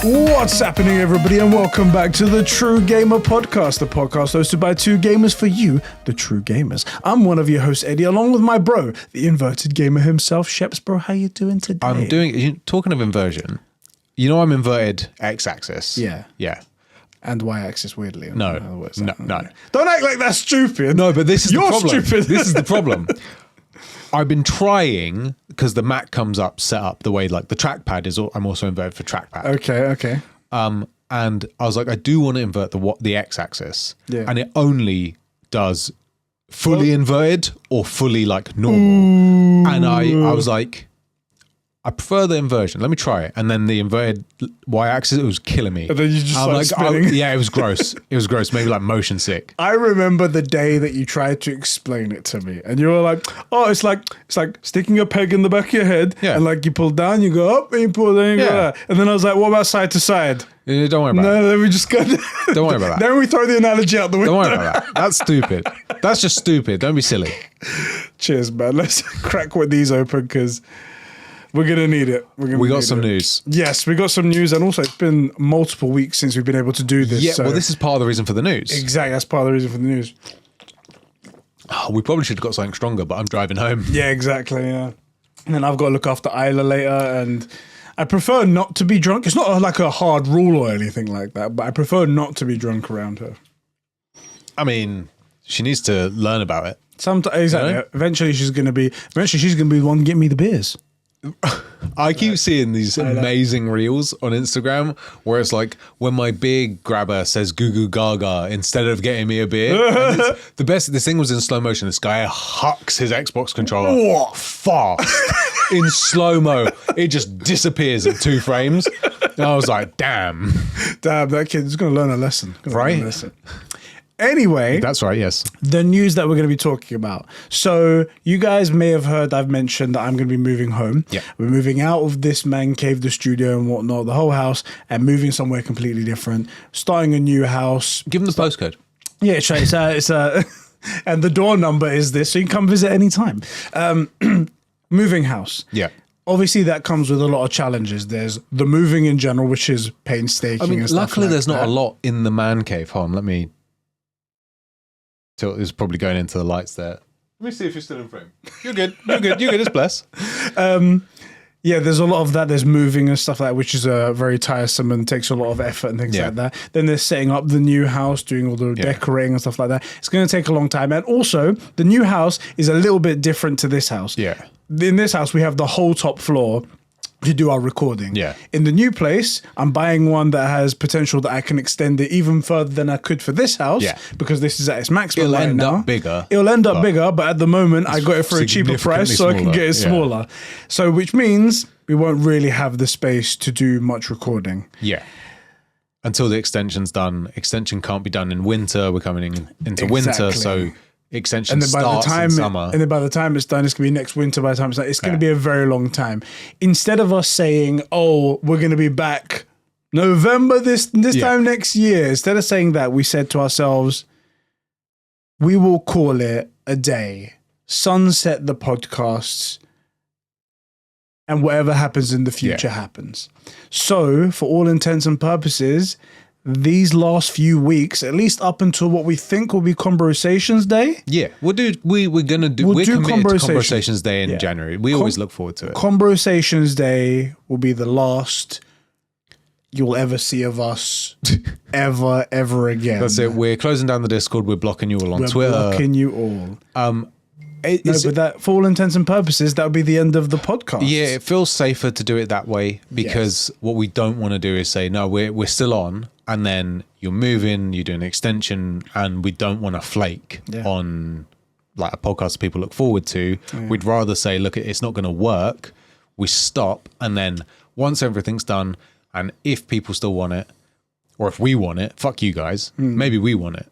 What's happening, everybody, and welcome back to the True Gamer Podcast, the podcast hosted by two gamers for you, the true gamers. I'm one of your hosts, Eddie, along with my bro, the inverted gamer himself, Sheps. Bro, how you doing today? Talking of inversion, you know I'm inverted x-axis. Yeah. Yeah. And y-axis, weirdly. No. Don't act like that's stupid. No, but this is You're the problem. stupid. This is the problem. I've been trying, because the Mac comes up set up the way, like the trackpad is, I'm also inverted for trackpad. Okay. And I was like, I do want to invert the x-axis. Yeah. And it only does fully inverted or fully like normal. And I was like, I prefer the inversion. Let me try it. And then the inverted y-axis, it was killing me. And then you just started spinning. Yeah, it was gross. It was gross. Maybe like motion sick. I remember the day that you tried to explain it to me, and you were like, "Oh, it's like sticking a peg in the back of your head, and like you pull down, you go up, and you pull down, you go up." And then I was like, "What about side to side?" Don't worry about No, then we just go. Don't worry about that. Then we throw the analogy out the window. Don't worry about that. That's stupid. That's just stupid. Don't be silly. Cheers, man. Let's crack with these open because we're going to need it. We got some news. Yes, we got some news. And also, it's been multiple weeks since we've been able to do this. Yeah, well, this is part of the reason for the news. Exactly. That's part of the reason for the news. Oh, we probably should have got something stronger, but I'm driving home. Yeah, exactly. Yeah. And then I've got to look after Isla later. And I prefer not to be drunk. It's not like a hard rule or anything like that, but I prefer not to be drunk around her. I mean, she needs to learn about it. Sometimes, exactly. You know? Eventually, she's going to be the one getting me the beers. I keep seeing these amazing reels on Instagram where it's like when my beer grabber says goo goo gaga instead of getting me a beer. The best, this thing was in slow motion. This guy hucks his Xbox controller fast in slow mo. It just disappears in 2 frames. And I was like, damn, that kid's going to learn a lesson. Right? Anyway, that's right. Yes, the news that we're going to be talking about. So you guys may have heard I've mentioned that I'm going to be moving home. Yeah, we're moving out of this man cave, the studio and whatnot, the whole house, and moving somewhere completely different. Starting a new house. Give them the postcode. Yeah, it's and the door number is this, so you can come visit anytime. Moving house. Yeah. Obviously, that comes with a lot of challenges. There's the moving in general, which is painstaking. I mean, and stuff luckily, like there's that. not a lot in the man cave. Hold on, let me. It's probably going into the lights there. Let me see if you're still in frame. You're good. It's bless. Yeah, there's a lot of that. There's moving and stuff like that, which is very tiresome and takes a lot of effort and things like that. Then there's setting up the new house, doing all the decorating and stuff like that. It's going to take a long time. And also, the new house is a little bit different to this house. Yeah. In this house, we have the whole top floor to do our recording. Yeah. In the new place, I'm buying one that has potential that I can extend it even further than I could for this house. Yeah. Because this is at its maximum. It'll right end now. up bigger. It'll end up bigger, but at the moment I got it for a cheaper price, so I can get it smaller. So which means we won't really have the space to do much recording. Yeah. Until the extension's done. Extension can't be done in winter. We're coming into winter, so extension starts in summer. And then by the time it's done, it's going to be next winter. By the time it's done, it's going to be a very long time. Instead of us saying, oh, we're going to be back November this time next year, instead of saying that, we said to ourselves, we will call it a day, sunset the podcasts, and whatever happens in the future happens. So, for all intents and purposes, these last few weeks, at least up until what we think will be Conbrosations Day. Yeah, we're committed to Conbrosations Day in January. We always look forward to it. Conbrosations Day will be the last you'll ever see of us ever again. That's it. We're closing down the Discord. We're blocking you all on Twitter. Blocking you all. But that, for all intents and purposes, that would be the end of the podcast. Yeah, it feels safer to do it that way because what we don't want to do is say, no, we're still on, and then you're moving, you do an extension, and we don't want to flake on like a podcast people look forward to. We'd rather say, look, it's not going to work. We stop, and then once everything's done, and if people still want it, or if we want it, fuck you guys, maybe we want it,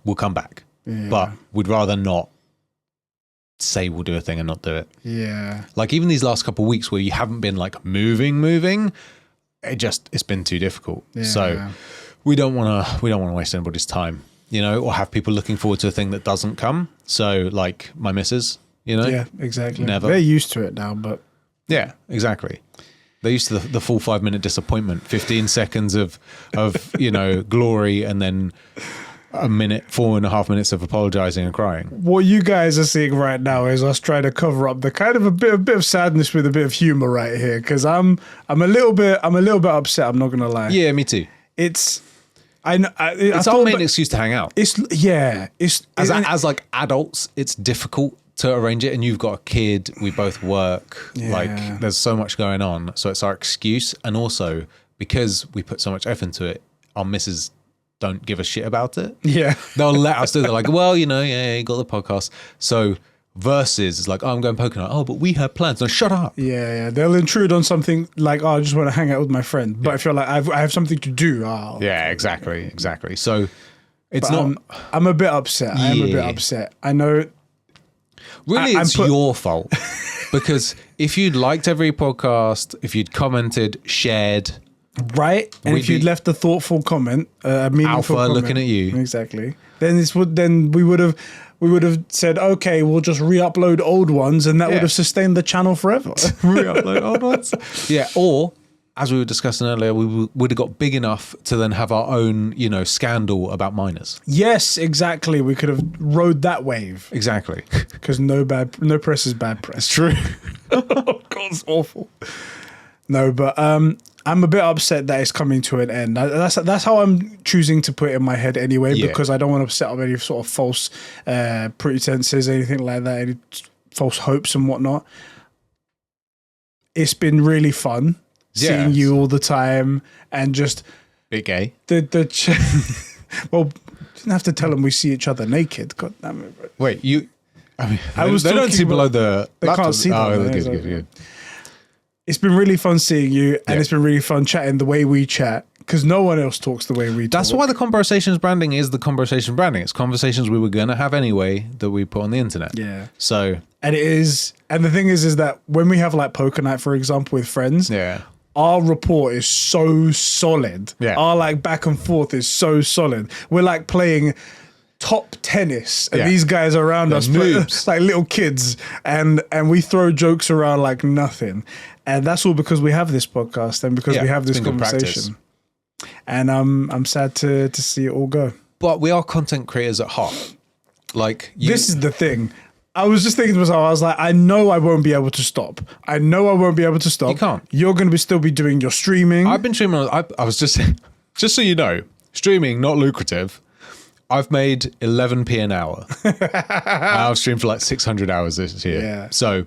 we'll come back. Yeah. But we'd rather not say we'll do a thing and not do it. Yeah. Like even these last couple of weeks where you haven't been like moving, it's been too difficult. Yeah. So we don't want to waste anybody's time, you know, or have people looking forward to a thing that doesn't come. So like my missus, you know? Yeah, exactly. Never. They're used to it now, but yeah, exactly. They're used to the full 5-minute disappointment, 15 seconds of glory, and then 4.5 minutes of apologizing and crying. What you guys are seeing right now is us trying to cover up the kind of a bit of sadness with a bit of humor right here, because I'm a little bit upset. I'm not gonna lie. Yeah, me too. It's our main excuse to hang out. It's as like adults, it's difficult to arrange it, and you've got a kid, we both work, like there's so much going on, so it's our excuse. And also because we put so much effort into it, our missus don't give a shit about it. They'll let us do. They're like, well, you got the podcast. So versus it's like, oh, I'm going poker night. Oh, but we have plans. No, shut up. They'll intrude on something like, oh, I just want to hang out with my friend. But if you're like, I have something to do. Exactly. So it's I'm a bit upset. I am a bit upset. I know. Really, it's your fault. Because if you'd liked every podcast, if you'd commented, shared, right, and if you'd left a thoughtful comment, a meaningful comment, looking at you, exactly, then we would have said, okay, we'll just re-upload old ones, and that would have sustained the channel forever. Re-upload old ones. Yeah, or as we were discussing earlier, we would have got big enough to then have our own, scandal about minors. Yes, exactly. We could have rode that wave. Exactly. Because no press is bad press. It's true. Oh, God, it's awful. No, but I'm a bit upset that it's coming to an end. That's how I'm choosing to put it in my head anyway, because I don't want to set up any sort of false pretenses, anything like that, any false hopes and whatnot. It's been really fun. Seeing you all the time and just bit gay. Well, didn't have to tell them we see each other naked. God damn it! Bro. Wait, they don't see below the. They can't see that. Oh, good. It's been really fun seeing you, and it's been really fun chatting the way we chat, because no one else talks the way we talk. That's why the Conbrosations branding is the Conbrosations branding. It's conversations we were gonna have anyway that we put on the internet. Yeah. So and it is, and the thing is that when we have like poker night, for example, with friends, our rapport is so solid. Our like back and forth is so solid. We're like playing top tennis, and these guys are around us like little kids, and we throw jokes around like nothing. And that's all because we have this podcast and because we have this conversation. And I'm sad to see it all go. But we are content creators at heart. Like this is the thing. I was just thinking to myself, I was like, I know I won't be able to stop. You can't. You're going to still be doing your streaming. I've been streaming. I was just so you know, streaming, not lucrative. I've made 11p an hour. I've streamed for like 600 hours this year. Yeah. So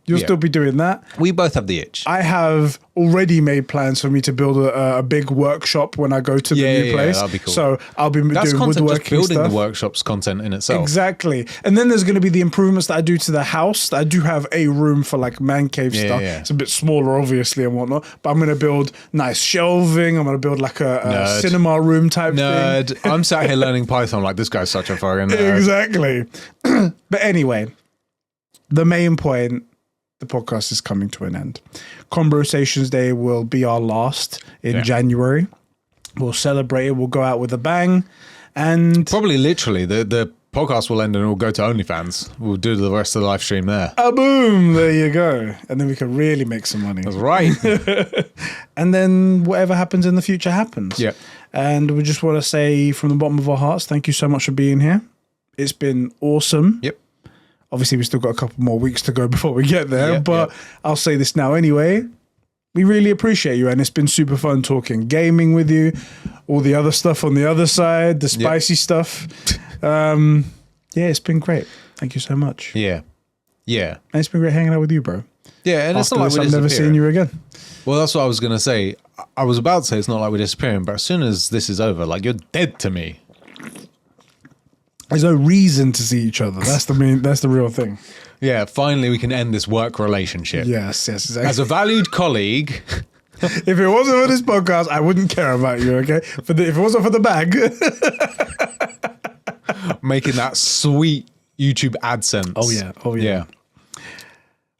you'll still be doing that. We both have the itch. I have already made plans for me to build a big workshop when I go to the new place. That'd be cool. So I'll be doing woodworking just building stuff. The workshop's content in itself. Exactly. And then there's going to be the improvements that I do to the house. I do have a room for like man cave stuff. Yeah. It's a bit smaller, obviously, and whatnot. But I'm going to build nice shelving. I'm going to build like a cinema room type thing. I'm sat here learning Python like this guy's such a fucking nerd. Exactly. But anyway, the main point, the podcast is coming to an end. Conbrosations Day will be our last in January. We'll celebrate it. We'll go out with a bang. And probably literally the podcast will end and we'll go to OnlyFans. We'll do the rest of the live stream there. Boom. There you go. And then we can really make some money. That's right. And then whatever happens in the future happens. Yeah. And we just want to say from the bottom of our hearts, thank you so much for being here. It's been awesome. Yep. Obviously, we still got a couple more weeks to go before we get there, but I'll say this now anyway. We really appreciate you, and it's been super fun talking gaming with you, all the other stuff on the other side, the spicy stuff. It's been great. Thank you so much. Yeah. And it's been great hanging out with you, bro. Yeah, and After it's not like this, we're I'm never seeing you again. Well, that's what I was going to say. I was about to say it's not like we're disappearing, but as soon as this is over, like, you're dead to me. There's no reason to see each other. That's the real thing. Yeah, finally we can end this work relationship. Yes, exactly. As a valued colleague. If it wasn't for this podcast, I wouldn't care about you, okay? If it wasn't for the bag. Making that sweet YouTube AdSense. Oh, yeah.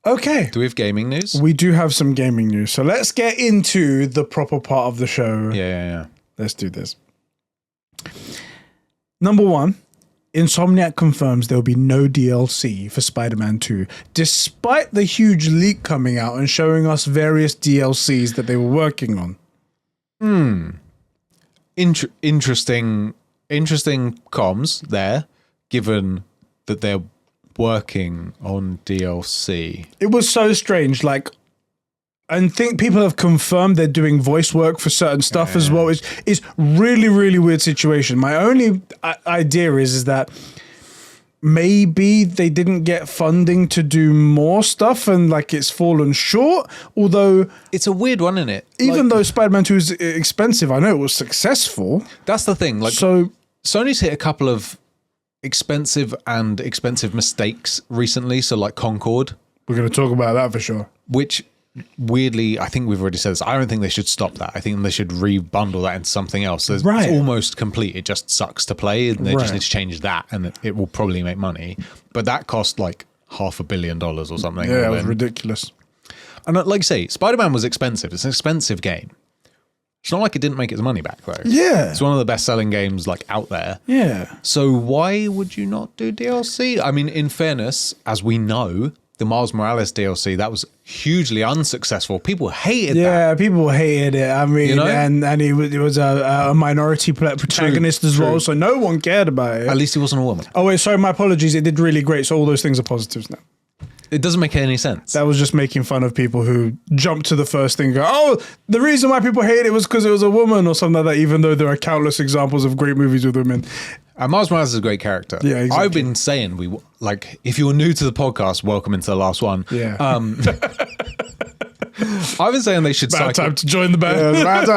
Okay. Do we have gaming news? We do have some gaming news. So let's get into the proper part of the show. Yeah. Let's do this. Number one Insomniac confirms there will be no DLC for Spider-Man 2, despite the huge leak coming out and showing us various DLCs that they were working on. Interesting comms there, given that they're working on DLC. It was so strange, like, and think people have confirmed they're doing voice work for certain stuff as well. It's really, really weird situation. My only idea is that maybe they didn't get funding to do more stuff and like it's fallen short. Although it's a weird one, isn't it? Even though Spider-Man 2 is expensive, I know it was successful. That's the thing. Like, so Sony's hit a couple of expensive mistakes recently. So like Concord. We're going to talk about that for sure. Which weirdly, I think we've already said this. I don't think they should stop that. I think they should rebundle that into something else. So it's almost complete. It just sucks to play, and they just need to change that, and it will probably make money. But that cost like $500 million or something. Yeah, it was ridiculous. And like you say, Spider-Man was expensive. It's an expensive game. It's not like it didn't make its money back though. Yeah, it's one of the best-selling games like out there. Yeah. So why would you not do DLC? I mean, in fairness, as we know, the Miles Morales DLC, that was hugely unsuccessful. People hated that. Yeah, people hated it. I mean, you know? and it was a minority protagonist as well, so no one cared about it. At least he wasn't a woman. Oh, wait, sorry, my apologies. It did really great, so all those things are positives now. It doesn't make any sense. That was just making fun of people who jumped to the first thing and go, oh, the reason why people hate it was because it was a woman or something like that, even though there are countless examples of great movies with women. Miles Morales is a great character. Yeah, exactly. I've been saying, if you're new to the podcast, welcome into the last one. Yeah. I've been saying they should bad time to join the band. Bad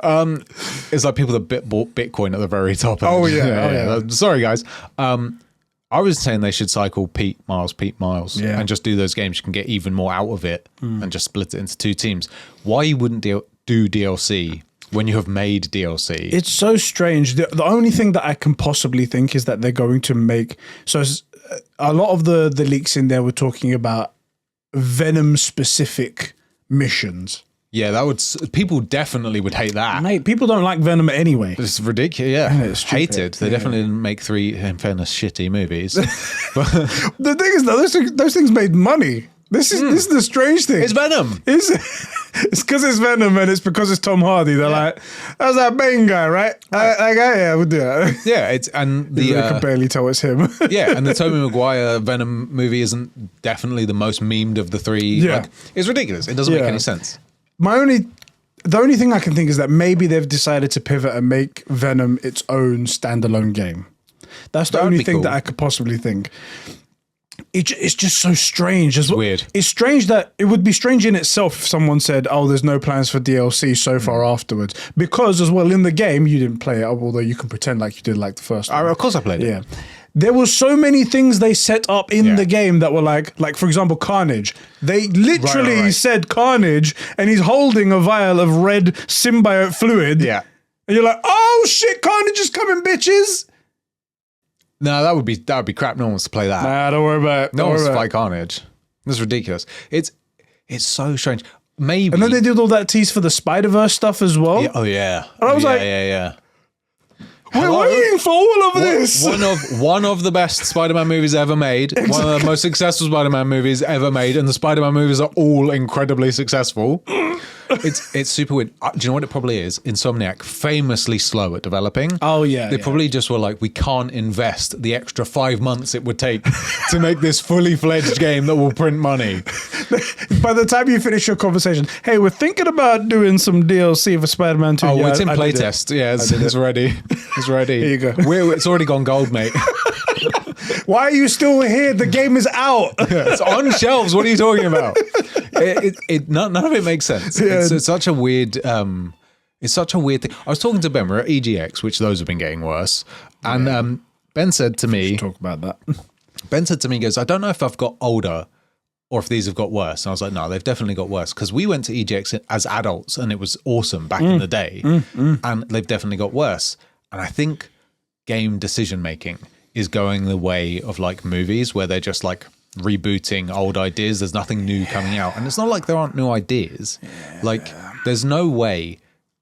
time. It's like people that bought Bitcoin at the very top. Oh yeah. Sorry, guys. I was saying they should cycle Pete Miles, and just do those games. You can get even more out of it and just split it into two teams. Why you wouldn't do DLC when you have made DLC? It's so strange. The only thing that I can possibly think is that they're going to make... So a lot of the leaks in there were talking about Venom-specific missions. Yeah, people definitely would hate that. Mate, people don't like Venom anyway. It's ridiculous, yeah. It's hated. They definitely didn't make 3, in fairness, shitty movies. But the thing is, though, those things made money. This is the strange thing. It's Venom. It's because it's Venom and it's because it's Tom Hardy. They're like, that's that Bane guy, right? Yeah, we'll do that. Yeah, I can barely tell it's him. Yeah, and the Tobey Maguire Venom movie isn't definitely the most memed of the 3. Yeah. It's ridiculous. It doesn't make any sense. The only thing I can think is that maybe they've decided to pivot and make Venom its own standalone game. That's the only thing that I could possibly think. It's just so strange. It's weird. It's strange that it would be strange in itself if someone said, oh, there's no plans for DLC so far afterwards. Because as well, in the game, you didn't play it, although you can pretend like you did like the first one. Of course I played it. Yeah. There were so many things they set up in the game that were like for example, Carnage. They literally said Carnage, and he's holding a vial of red symbiote fluid. Yeah. And you're like, oh shit, Carnage is coming, bitches. No, that would be crap. No one wants to play that. Nah, don't worry about it. No one wants to fight Carnage. That's ridiculous. It's so strange. Maybe. And then they did all that tease for the Spider-Verse stuff as well. Yeah, oh yeah. And I was yeah. We're waiting for all of this. One of the best Spider-Man movies ever made. Exactly. One of the most successful Spider-Man movies ever made, and the Spider-Man movies are all incredibly successful. It's super weird. Do you know what it probably is? Insomniac, famously slow at developing. Oh yeah. They probably just were like, we can't invest the extra 5 months it would take to make this fully fledged game that will print money. By the time you finish your conversation, hey, we're thinking about doing some DLC for Spider-Man 2. Oh, it's in playtest. Yeah, it's ready. It's ready. Here you go. It's already gone gold, mate. Why are you still here? The game is out. It's on shelves. What are you talking about? None of it makes sense. Yeah. It's such a weird. It's such a weird thing. I was talking to Ben. We're at EGX, which those have been getting worse. And Ben said to me, "Talk about that." Ben said to me, he goes, "I don't know if I've got older or if these have got worse." And I was like, "No, they've definitely got worse because we went to EGX as adults and it was awesome back in the day, and they've definitely got worse." And I think game decision making is going the way of like movies where they're just like rebooting old ideas. There's nothing new coming out. And it's not like there aren't new ideas. Yeah. Like there's no way,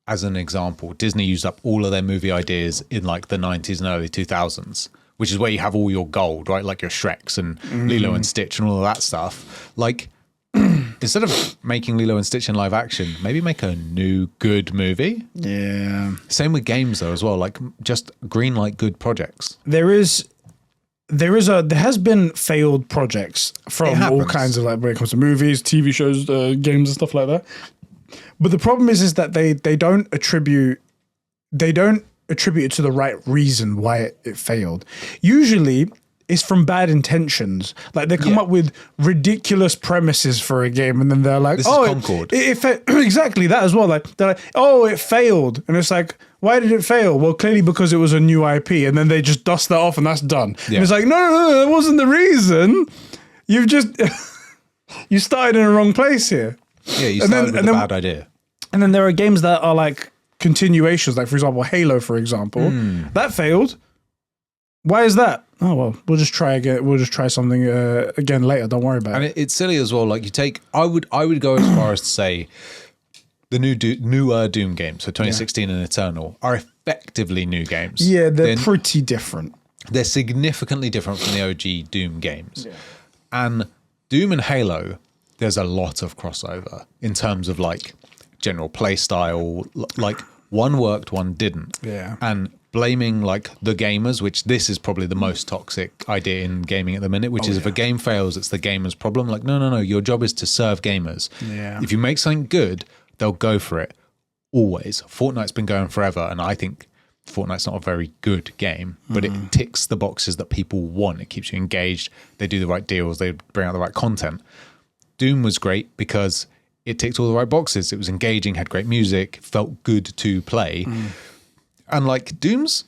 as an example, Disney used up all of their movie ideas in like the 90s and early 2000s which is where you have all your gold, right? Like your Shreks and Lilo and Stitch and all of that stuff. Like, instead of making Lilo and Stitch in live action, maybe make a new good movie. Yeah. Same with games though as well. Like, just green light good projects. There has been failed projects from all kinds of, like, when it comes to movies, TV shows, games and stuff like that. But the problem is that they don't attribute it to the right reason why it failed. Usually it's from bad intentions. Like, they come up with ridiculous premises for a game, and then they're like, this is Concord. Exactly that as well. Like, they're like, oh, it failed. And it's like, why did it fail? Well, clearly because it was a new IP, and then they just dust that off and that's done. Yeah. And it's like, no, that wasn't the reason. You've just, you started in the wrong place here. Yeah, you started with a bad idea. And then there are games that are like continuations, like, for example, Halo, for example. That failed. Why is that? Oh, well, we'll just try again. We'll just try something again later. Don't worry about it. And it's silly as well. Like, you take, I would go as far as to say the newer Doom games, so 2016 and Eternal, are effectively new games. Yeah, they're pretty different. They're significantly different from the OG Doom games. Yeah. And Doom and Halo, there's a lot of crossover in terms of, like, general play style. Like, one worked, one didn't. Yeah. And blaming, like, the gamers, which this is probably the most toxic idea in gaming at the minute, which is if a game fails, it's the gamer's problem. Like, no, your job is to serve gamers. Yeah. If you make something good, they'll go for it. Always. Fortnite's been going forever, and I think Fortnite's not a very good game, but it ticks the boxes that people want. It keeps you engaged. They do the right deals. They bring out the right content. Doom was great because it ticked all the right boxes. It was engaging, had great music, felt good to play. And, like, Doom's,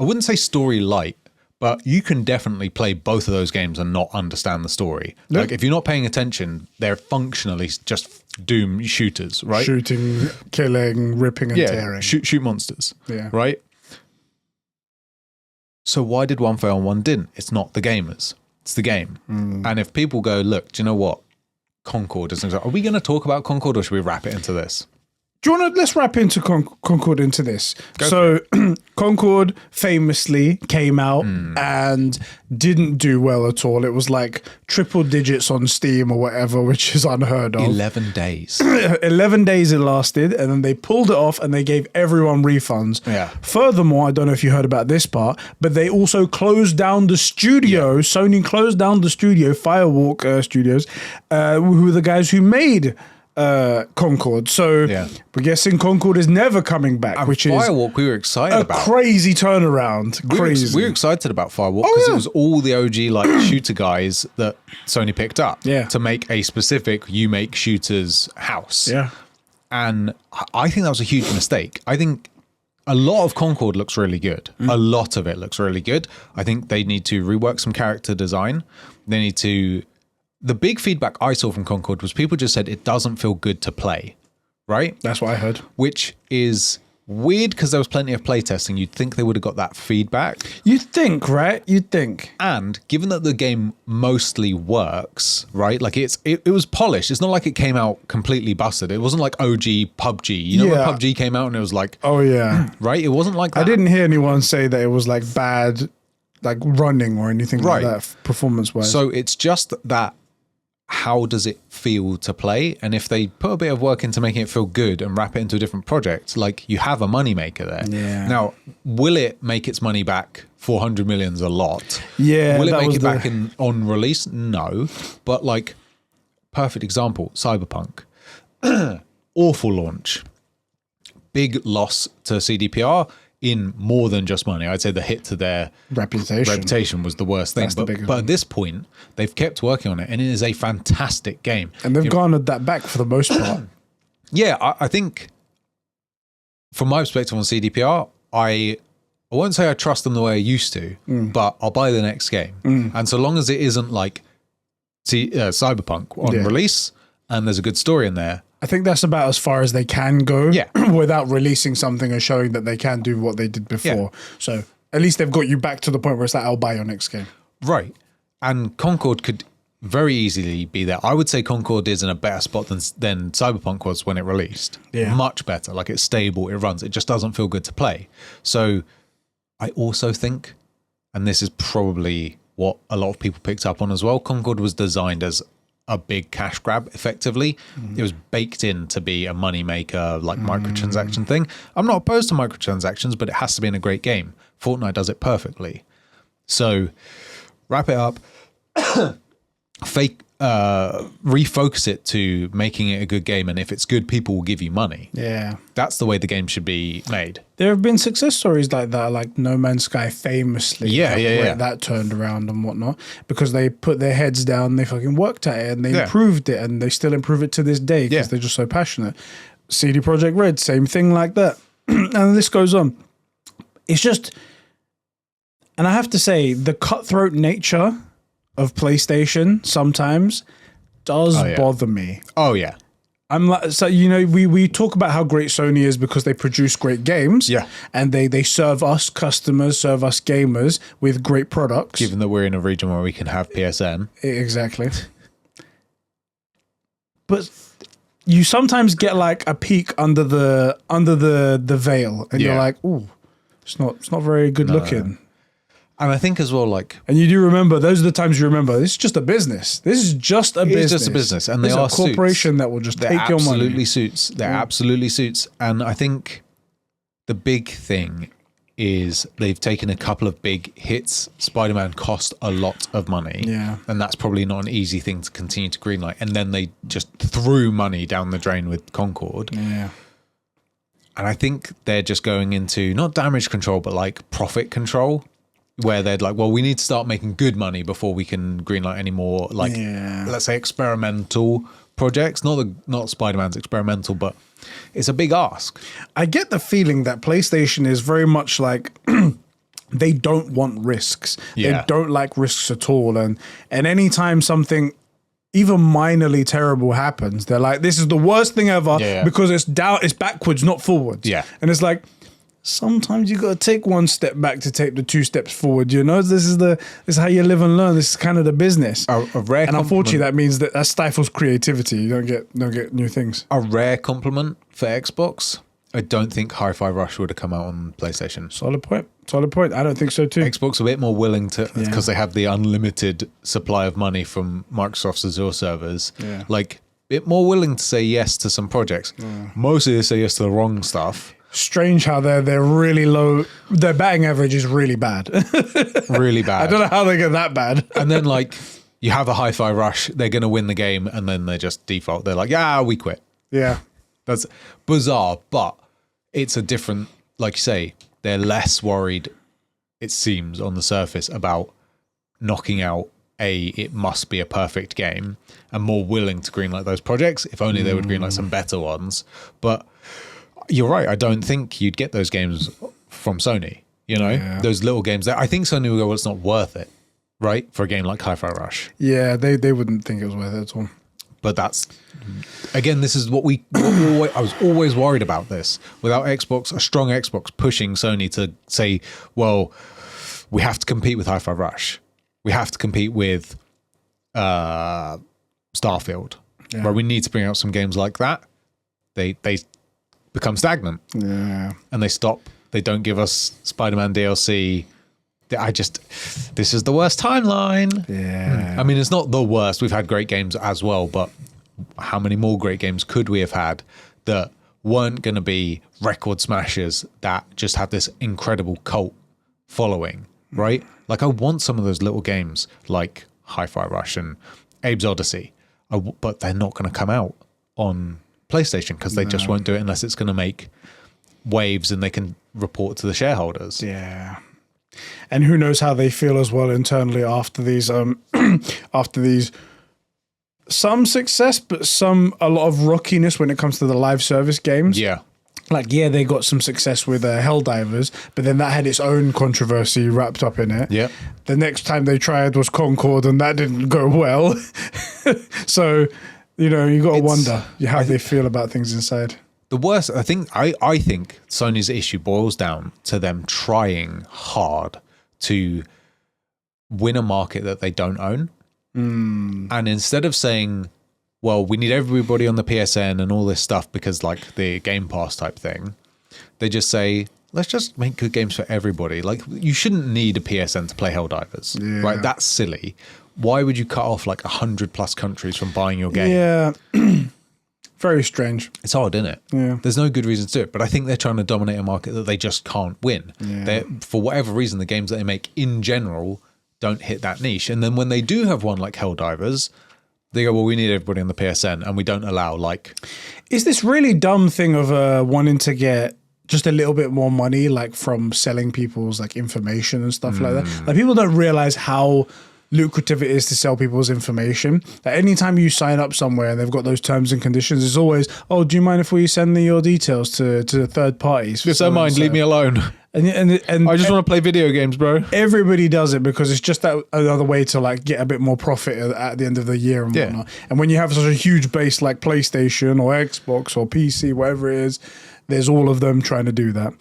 I wouldn't say story light, but you can definitely play both of those games and not understand the story. Yep. Like, if you're not paying attention, they're functionally just Doom shooters, right? Shooting, killing, ripping and tearing. Shoot monsters, yeah, right? So why did one fail and one didn't? It's not the gamers. It's the game. And if people go, look, do you know what? Concord is, are we going to talk about Concord, or should we wrap it into this? Do you want to, let's wrap into Concord into this. So Concord famously came out and didn't do well at all. It was like triple digits on Steam or whatever, which is unheard of. 11 days. 11 days it lasted, and then they pulled it off and they gave everyone refunds. Yeah. Furthermore, I don't know if you heard about this part, but they also closed down the studio. Yeah. Sony closed down the studio, Firewalk Studios, who were the guys who made Concord. So we're guessing Concord is never coming back, and which Firewalk, we were excited about. Crazy turnaround. We were excited about Firewalk because it was all the OG like shooter guys that Sony picked up to make a specific you make shooters house. Yeah. And I think that was a huge mistake. I think a lot of Concord looks really good. A lot of it looks really good. I think they need to rework some character design. They need to... The big feedback I saw from Concord was people just said it doesn't feel good to play, right? That's what I heard. Which is weird because there was plenty of playtesting. You'd think they would have got that feedback. You'd think, right? You'd think. And given that the game mostly works, right? Like it was polished. It's not like it came out completely busted. It wasn't like OG PUBG. You know when PUBG came out and it was like... Oh, yeah. Right? It wasn't like that. I didn't hear anyone say that it was like bad, like running or anything like that, performance-wise. So it's just that how does it feel to play? And if they put a bit of work into making it feel good and wrap it into a different project, like you have a moneymaker there. Yeah. Now, will it make its money back? 400 million's a lot. Yeah. Will it make it back on release? No. But like, perfect example, Cyberpunk. Awful launch. Big loss to CDPR in more than just money. I'd say the hit to their reputation was the worst thing. But at this point, they've kept working on it, and it is a fantastic game. And they've garnered that back for the most part. Yeah, I think from my perspective on CDPR, I won't say I trust them the way I used to, but I'll buy the next game. And so long as it isn't like Cyberpunk on release, and there's a good story in there, I think that's about as far as they can go without releasing something and showing that they can do what they did before. Yeah. So at least they've got you back to the point where it's like, I'll buy your next game. Right. And Concord could very easily be there. I would say Concord is in a better spot than Cyberpunk was when it released. Yeah. Much better. Like it's stable, it runs. It just doesn't feel good to play. So I also think and this is probably what a lot of people picked up on as well, Concord was designed as a big cash grab, effectively. It was baked in to be a money maker, like microtransaction thing. I'm not opposed to microtransactions, but it has to be in a great game. Fortnite does it perfectly. So wrap it up, refocus it to making it a good game, and if it's good, people will give you money. Yeah, that's the way the game should be made. There have been success stories like that, like No Man's Sky famously. Yeah. That turned around and whatnot because they put their heads down, they fucking worked at it, and they improved it, and they still improve it to this day because they're just so passionate. CD Projekt Red, same thing like that, and this goes on. It's just, and I have to say, the cutthroat nature of PlayStation sometimes does bother me. Oh yeah. I'm like, so, you know, we talk about how great Sony is because they produce great games. Yeah. And they serve us customers, serve us gamers with great products. Given that we're in a region where we can have PSN. Exactly. But you sometimes get like a peek under the veil, and you're like, ooh, it's not very good looking. And I think as well, like, and you do remember, those are the times you remember, this is just a business. This is just a business. It's just a business. And they are a corporation suits. That will just take your money. Absolutely suits. They're absolutely suits. And I think the big thing is they've taken a couple of big hits. Spider-Man cost a lot of money. Yeah. And that's probably not an easy thing to continue to greenlight. And then they just threw money down the drain with Concord. Yeah. And I think they're just going into not damage control, but like profit control, where they're like, well, we need to start making good money before we can greenlight any more, like, let's say experimental projects. Not Spider-Man's experimental, but it's a big ask. I get the feeling that PlayStation is very much like they don't want risks. Yeah. They don't like risks at all. And anytime something even minorly terrible happens, they're like, this is the worst thing ever because it's backwards, not forwards. Yeah. And it's like, sometimes you got to take one step back to take the 2 steps forward. You know, this is how you live and learn. This is kind of the business. A rare and unfortunately, that means that stifles creativity. You don't get new things. A rare compliment for Xbox. I don't think Hi-Fi Rush would have come out on PlayStation. Solid point. I don't think so too. Xbox a bit more willing to, because they have the unlimited supply of money from Microsoft's Azure servers. Yeah. Like, bit more willing to say yes to some projects. Mostly they say yes to the wrong stuff. Strange how they're really low. Their batting average is really bad. Really bad. I don't know how they get that bad. And then like you have a Hi-Fi Rush, they're going to win the game, and then they just default. They're like, we quit. Yeah. That's bizarre, but it's a different, like you say, they're less worried, it seems, on the surface about knocking out it must be a perfect game, and more willing to greenlight those projects. If only they would greenlight some better ones. But you're right. I don't think you'd get those games from Sony. You know, those little games. I think Sony will go, well, it's not worth it, right? For a game like Hi-Fi Rush. Yeah, they wouldn't think it was worth it at all. But that's, again, this is what I was always worried about this. Without Xbox, a strong Xbox pushing Sony to say, well, we have to compete with Hi-Fi Rush. We have to compete with Starfield. Where we need to bring out some games like that. They become stagnant. Yeah. And they stop. They don't give us Spider-Man DLC. This is the worst timeline. Yeah. I mean, it's not the worst. We've had great games as well, but how many more great games could we have had that weren't going to be record smashers that just have this incredible cult following, right? Like, I want some of those little games like Hi-Fi Rush and Abe's Odyssey, but they're not going to come out on PlayStation because they just won't do it unless it's going to make waves and they can report to the shareholders. Yeah. And who knows how they feel as well internally after these some success, but a lot of rockiness when it comes to the live service games. Yeah. Like, they got some success with Helldivers, but then that had its own controversy wrapped up in it. Yeah. The next time they tried was Concord, and that didn't go well. So, you know, you got to wonder how they feel about things inside. The worst, I think Sony's issue boils down to them trying hard to win a market that they don't own. And instead of saying, well, we need everybody on the PSN and all this stuff because like the Game Pass type thing, they just say, let's just make good games for everybody. Like, you shouldn't need a PSN to play Helldivers, right? That's silly. Why would you cut off like 100+ countries from buying your game? Yeah. Very strange. It's hard, isn't it? Yeah. There's no good reason to do it, but I think they're trying to dominate a market that they just can't win. Yeah. For whatever reason, the games that they make in general don't hit that niche. And then when they do have one like Helldivers, they go, well, we need everybody on the PSN, and we don't allow like... Is this really dumb thing of wanting to get just a little bit more money, like from selling people's like information and stuff like that? Like, people don't realize how lucrative it is to sell people's information. Like, anytime you sign up somewhere and they've got those terms and conditions, it's always, oh, do you mind if we send your details to third parties? Yes, I mind. Leave me alone. And I just want to play video games, bro. Everybody does it because it's just that another way to like get a bit more profit at the end of the year and whatnot. And when you have such a huge base like PlayStation or Xbox or PC, whatever it is, there's all of them trying to do that.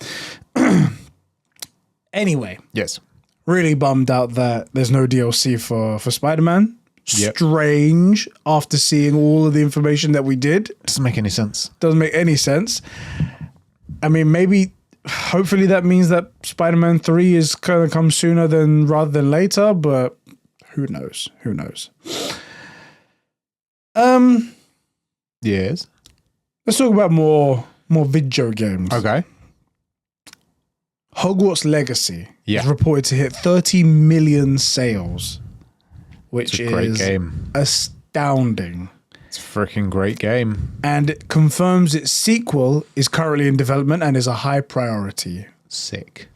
Anyway. Yes. Really bummed out that there's no DLC for Spider-Man. Yep. Strange after seeing all of the information that we did. Doesn't make any sense. Doesn't make any sense. I mean, maybe... Hopefully that means that Spider-Man 3 is going to come sooner rather than later, but who knows? Who knows? Yes. Let's talk about more video games. Okay. Hogwarts Legacy is reported to hit 30 million sales, which is a great game. Astounding. It's a freaking great game. And it confirms its sequel is currently in development and is a high priority. Sick.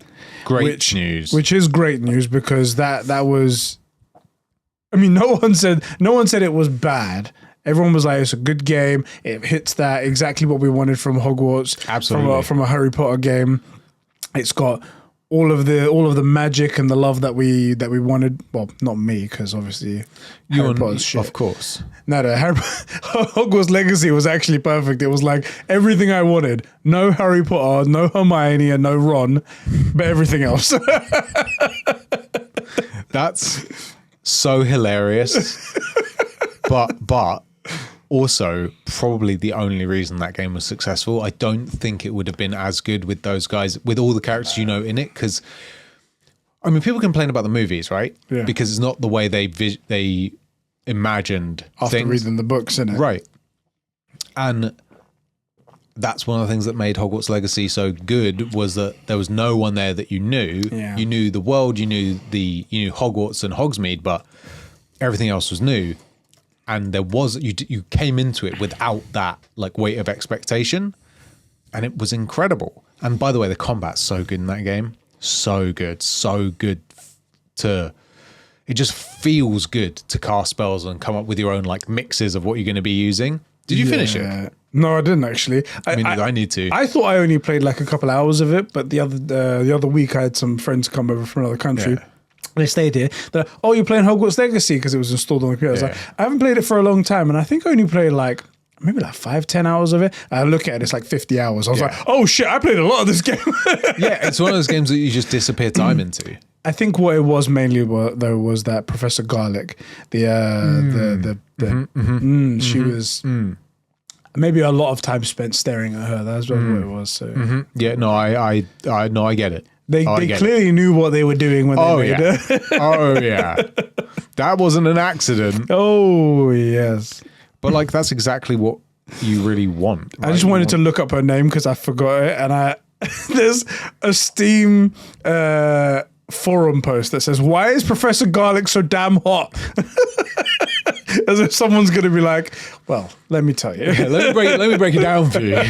Great news. Which is great news, because that was... I mean, no one said it was bad. Everyone was like, it's a good game. It hits that exactly what we wanted from Hogwarts. Absolutely. From a Harry Potter game. It's got all of the magic and the love that we wanted. Well, not me, because obviously Harry Potter's shit. Of course. No, Hogwarts Legacy was actually perfect. It was like everything I wanted. No Harry Potter, no Hermione, and no Ron, but everything else. That's so hilarious. But also probably the only reason that game was successful. I don't think it would have been as good with those guys, with all the characters you know in it, because I mean, people complain about the movies, right? Yeah. Because it's not the way they imagined after things. Reading the books, innit? Right. And that's one of the things that made Hogwarts Legacy so good, was that there was no one there that you knew. Yeah. You knew the world, you knew Hogwarts and Hogsmeade, but everything else was new. And there was, you came into it without that like weight of expectation, and it was incredible. And by the way, the combat's so good in that game. So good it just feels good to cast spells and come up with your own like mixes of what you're going to be using. Did you finish it? No, I didn't actually. I need to. I thought I only played like a couple hours of it, but the other week I had some friends come over from another country. Yeah. They stayed here. They're like, oh, you're playing Hogwarts Legacy, because it was installed on the computer. I was like, I haven't played it for a long time, and I think I only played like maybe like 5-10 hours of it. I look at it, it's like 50 hours. I was like, oh shit, I played a lot of this game. Yeah, it's one of those games that you just disappear time into. I think what it was mainly though was that Professor Garlick, she was maybe a lot of time spent staring at her. That's what it was. So yeah, no, I get it. They clearly knew what they were doing when they made it. Oh yeah, that wasn't an accident. Oh yes, but like that's exactly what you really want. Right? I just wanted to look up her name because I forgot it, and there's a Steam forum post that says, "Why is Professor Garlick so damn hot?" As if someone's going to be like, "Well, let me tell you." Yeah, let me break it down for you.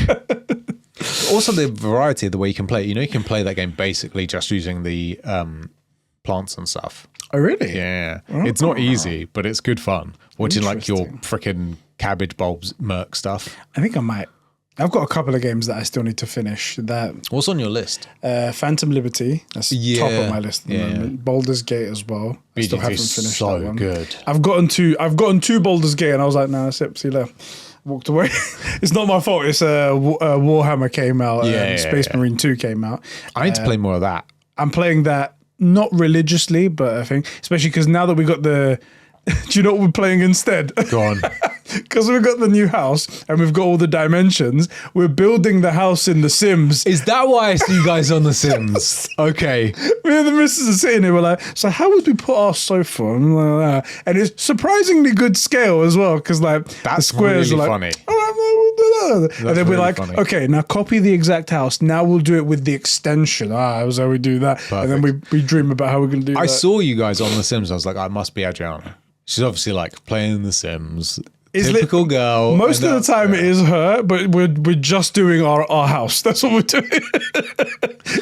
Also, the variety of the way you can play it. You can play that game basically just using the plants and stuff. Oh, really? Yeah. Oh. It's not easy, but it's good fun. Watching like your freaking cabbage bulbs murk stuff. I think I might. I've got a couple of games that I still need to finish. What's on your list? Phantom Liberty. That's top of my list at the moment. Baldur's Gate as well. I still haven't finished that one. Good. I've gotten two Baldur's Gate, and I was like, nah, that's it. See you later. Walked away. It's not my fault. It's Warhammer came out. Space Marine 2 came out. I need to play more of that. I'm playing that not religiously, but I think especially because now that we got the. Do you know what we're playing instead? Go on. because we've got the new house and we've got all the dimensions. We're building the house in The Sims. Is that why I see you guys on The Sims? Okay. Me and the missus are sitting here. We're like, so how would we put our sofa? And it's surprisingly good scale as well, because like the squares really are like funny. And then we're really like, funny. okay, now copy the exact house. Now we'll do it with the extension. That's how we do that. And then we dream about how we're going to do that. I saw you guys on The Sims. I was like, I must be Adriana. She's obviously like playing The Sims. Typical girl. Most of the time it is her, but we're just doing our house. That's what we're doing.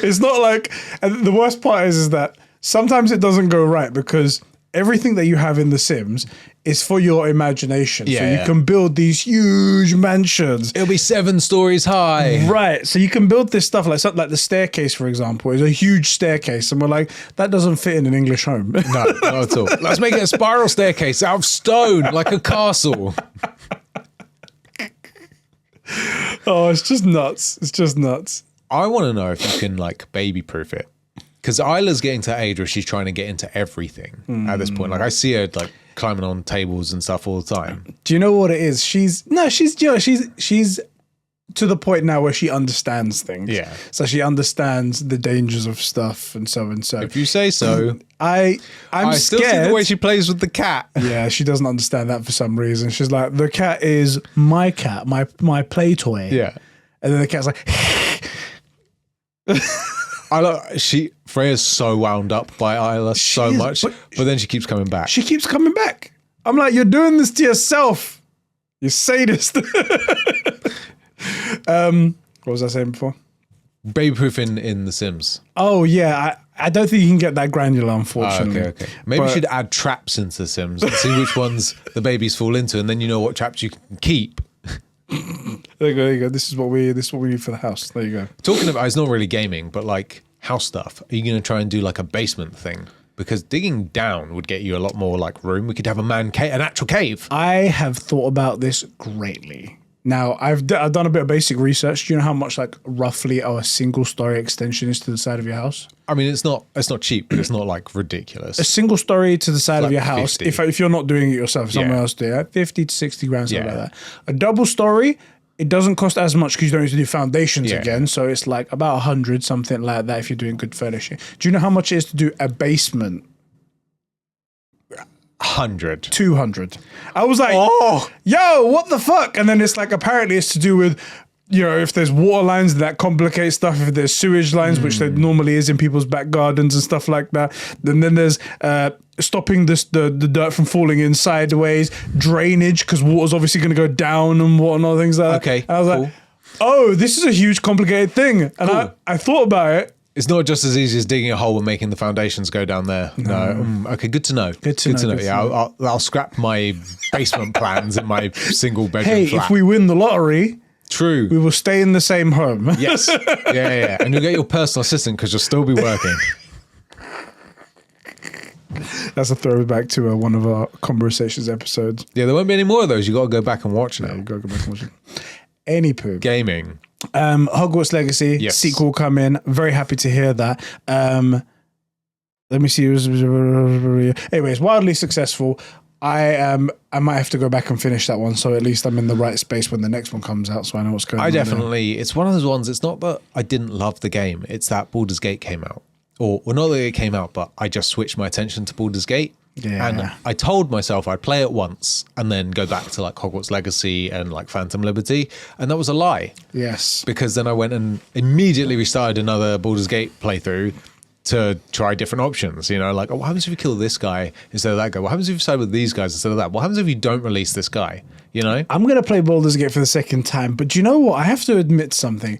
It's not like, and the worst part is that sometimes it doesn't go right because everything that you have in The Sims is for your imagination. So you can build these huge mansions. It'll be 7 stories high. Right. So you can build this stuff like something like the staircase, for example, is a huge staircase. And we're like, that doesn't fit in an English home. No, not at all. Let's make it a spiral staircase out of stone, like a castle. Oh, it's just nuts. It's just nuts. I want to know if you can like baby proof it. Because Isla's getting to age where she's trying to get into everything at this point. Like I see her like climbing on tables and stuff all the time. Do you know what it is? She's to the point now where she understands things. Yeah. So she understands the dangers of stuff and so and so. If you say so. I'm I scared. still see the way she plays with the cat. Yeah, she doesn't understand that for some reason. She's like, the cat is my cat, my play toy. Yeah. And then the cat's like Freya's so wound up by Isla so much, but then she keeps coming back. She keeps coming back. I'm like, you're doing this to yourself. You sadist. What was I saying before? Baby proof in The Sims. Oh yeah, I don't think you can get that granular, unfortunately. Okay. Maybe you should add traps into The Sims and see which ones the babies fall into, and then you know what traps you can keep. There you go. This is what we need for the house. There you go. Talking about, it's not really gaming, but like house stuff. Are you going to try and do like a basement thing? Because digging down would get you a lot more like room. We could have an actual cave. I have thought about this greatly. Now I've done a bit of basic research. Do you know how much like roughly a single story extension is to the side of your house? I mean, it's not cheap, but it's not like ridiculous. A single story to the side like of your house, 50. if you're not doing it yourself, someone else do it, 50 to 60 grand, something like that. A double story, it doesn't cost as much because you don't need to do foundations again. So it's like about 100, something like that if you're doing good furnishing. Do you know how much it is to do a basement? 100. 200. I was like, yo, what the fuck? And then it's like, apparently it's to do with, you know, if there's water lines, that complicates stuff. If there's sewage lines, which there normally is in people's back gardens and stuff like that. And then there's stopping the dirt from falling in sideways, drainage, because water's obviously going to go down and whatnot, things like that. Okay, And I was like, oh, this is a huge complicated thing. And I thought about it. It's not just as easy as digging a hole and making the foundations go down there. No. Okay, good to know. Good to know. Yeah, I'll scrap my basement plans in my single bedroom flat. If we win the lottery, true, we will stay in the same home. Yes. Yeah. And you'll get your personal assistant because you'll still be working. That's a throwback to one of our Conbrosations episodes. Yeah, there won't be any more of those. You got to go back and watch now. You got to go back and watch it. Any poo. Gaming. Hogwarts Legacy sequel come in. Very happy to hear that. Let me see. Anyways, wildly successful. I might have to go back and finish that one, so at least I'm in the right space when the next one comes out, so I know what's going on. It's one of those ones. It's not that I didn't love the game. It's that Baldur's Gate came out, or well, not that it came out, but I just switched my attention to Baldur's Gate. Yeah. And I told myself I'd play it once and then go back to like Hogwarts Legacy and like Phantom Liberty. And that was a lie. Yes. Because then I went and immediately restarted another Baldur's Gate playthrough to try different options. You know, like, what happens if you kill this guy instead of that guy? What happens if you side with these guys instead of that? What happens if you don't release this guy? You know? I'm going to play Baldur's Gate for the second time. But do you know what? I have to admit something.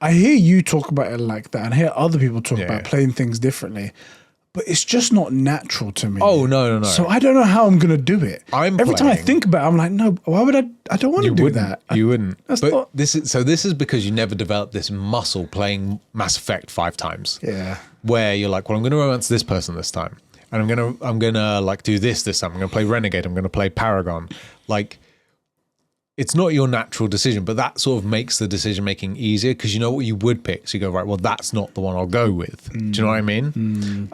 I hear you talk about it like that and I hear other people talk about playing things differently. But it's just not natural to me. Oh, no. So I don't know how I'm going to do it. Every time I think about it, I'm like, no, why would I don't want to do that. You wouldn't. But this is because you never developed this muscle playing Mass Effect 5 times. Yeah. Where you're like, well, I'm going to romance this person this time. And I'm going to like do this time. I'm going to play Renegade. I'm going to play Paragon. Like, it's not your natural decision, but that sort of makes the decision making easier because you know what you would pick. So you go, right, well, that's not the one I'll go with. Do you know what I mean?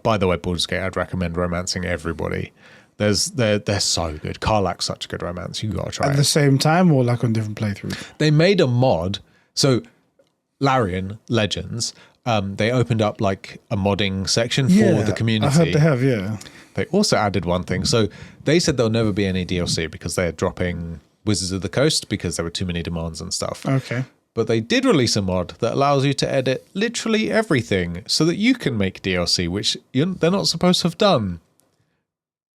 By the way, Baldur's Gate, I'd recommend romancing everybody. They're so good. Karlak's such a good romance. You gotta try At it. the same time or like on different playthroughs? They made a mod. So Larian Legends, they opened up like a modding section for the community. I heard they have, yeah. They also added one thing. So they said there'll never be any DLC because they're dropping Wizards of the Coast because there were too many demands and stuff. Okay. But they did release a mod that allows you to edit literally everything so that you can make DLC, which they're not supposed to have done.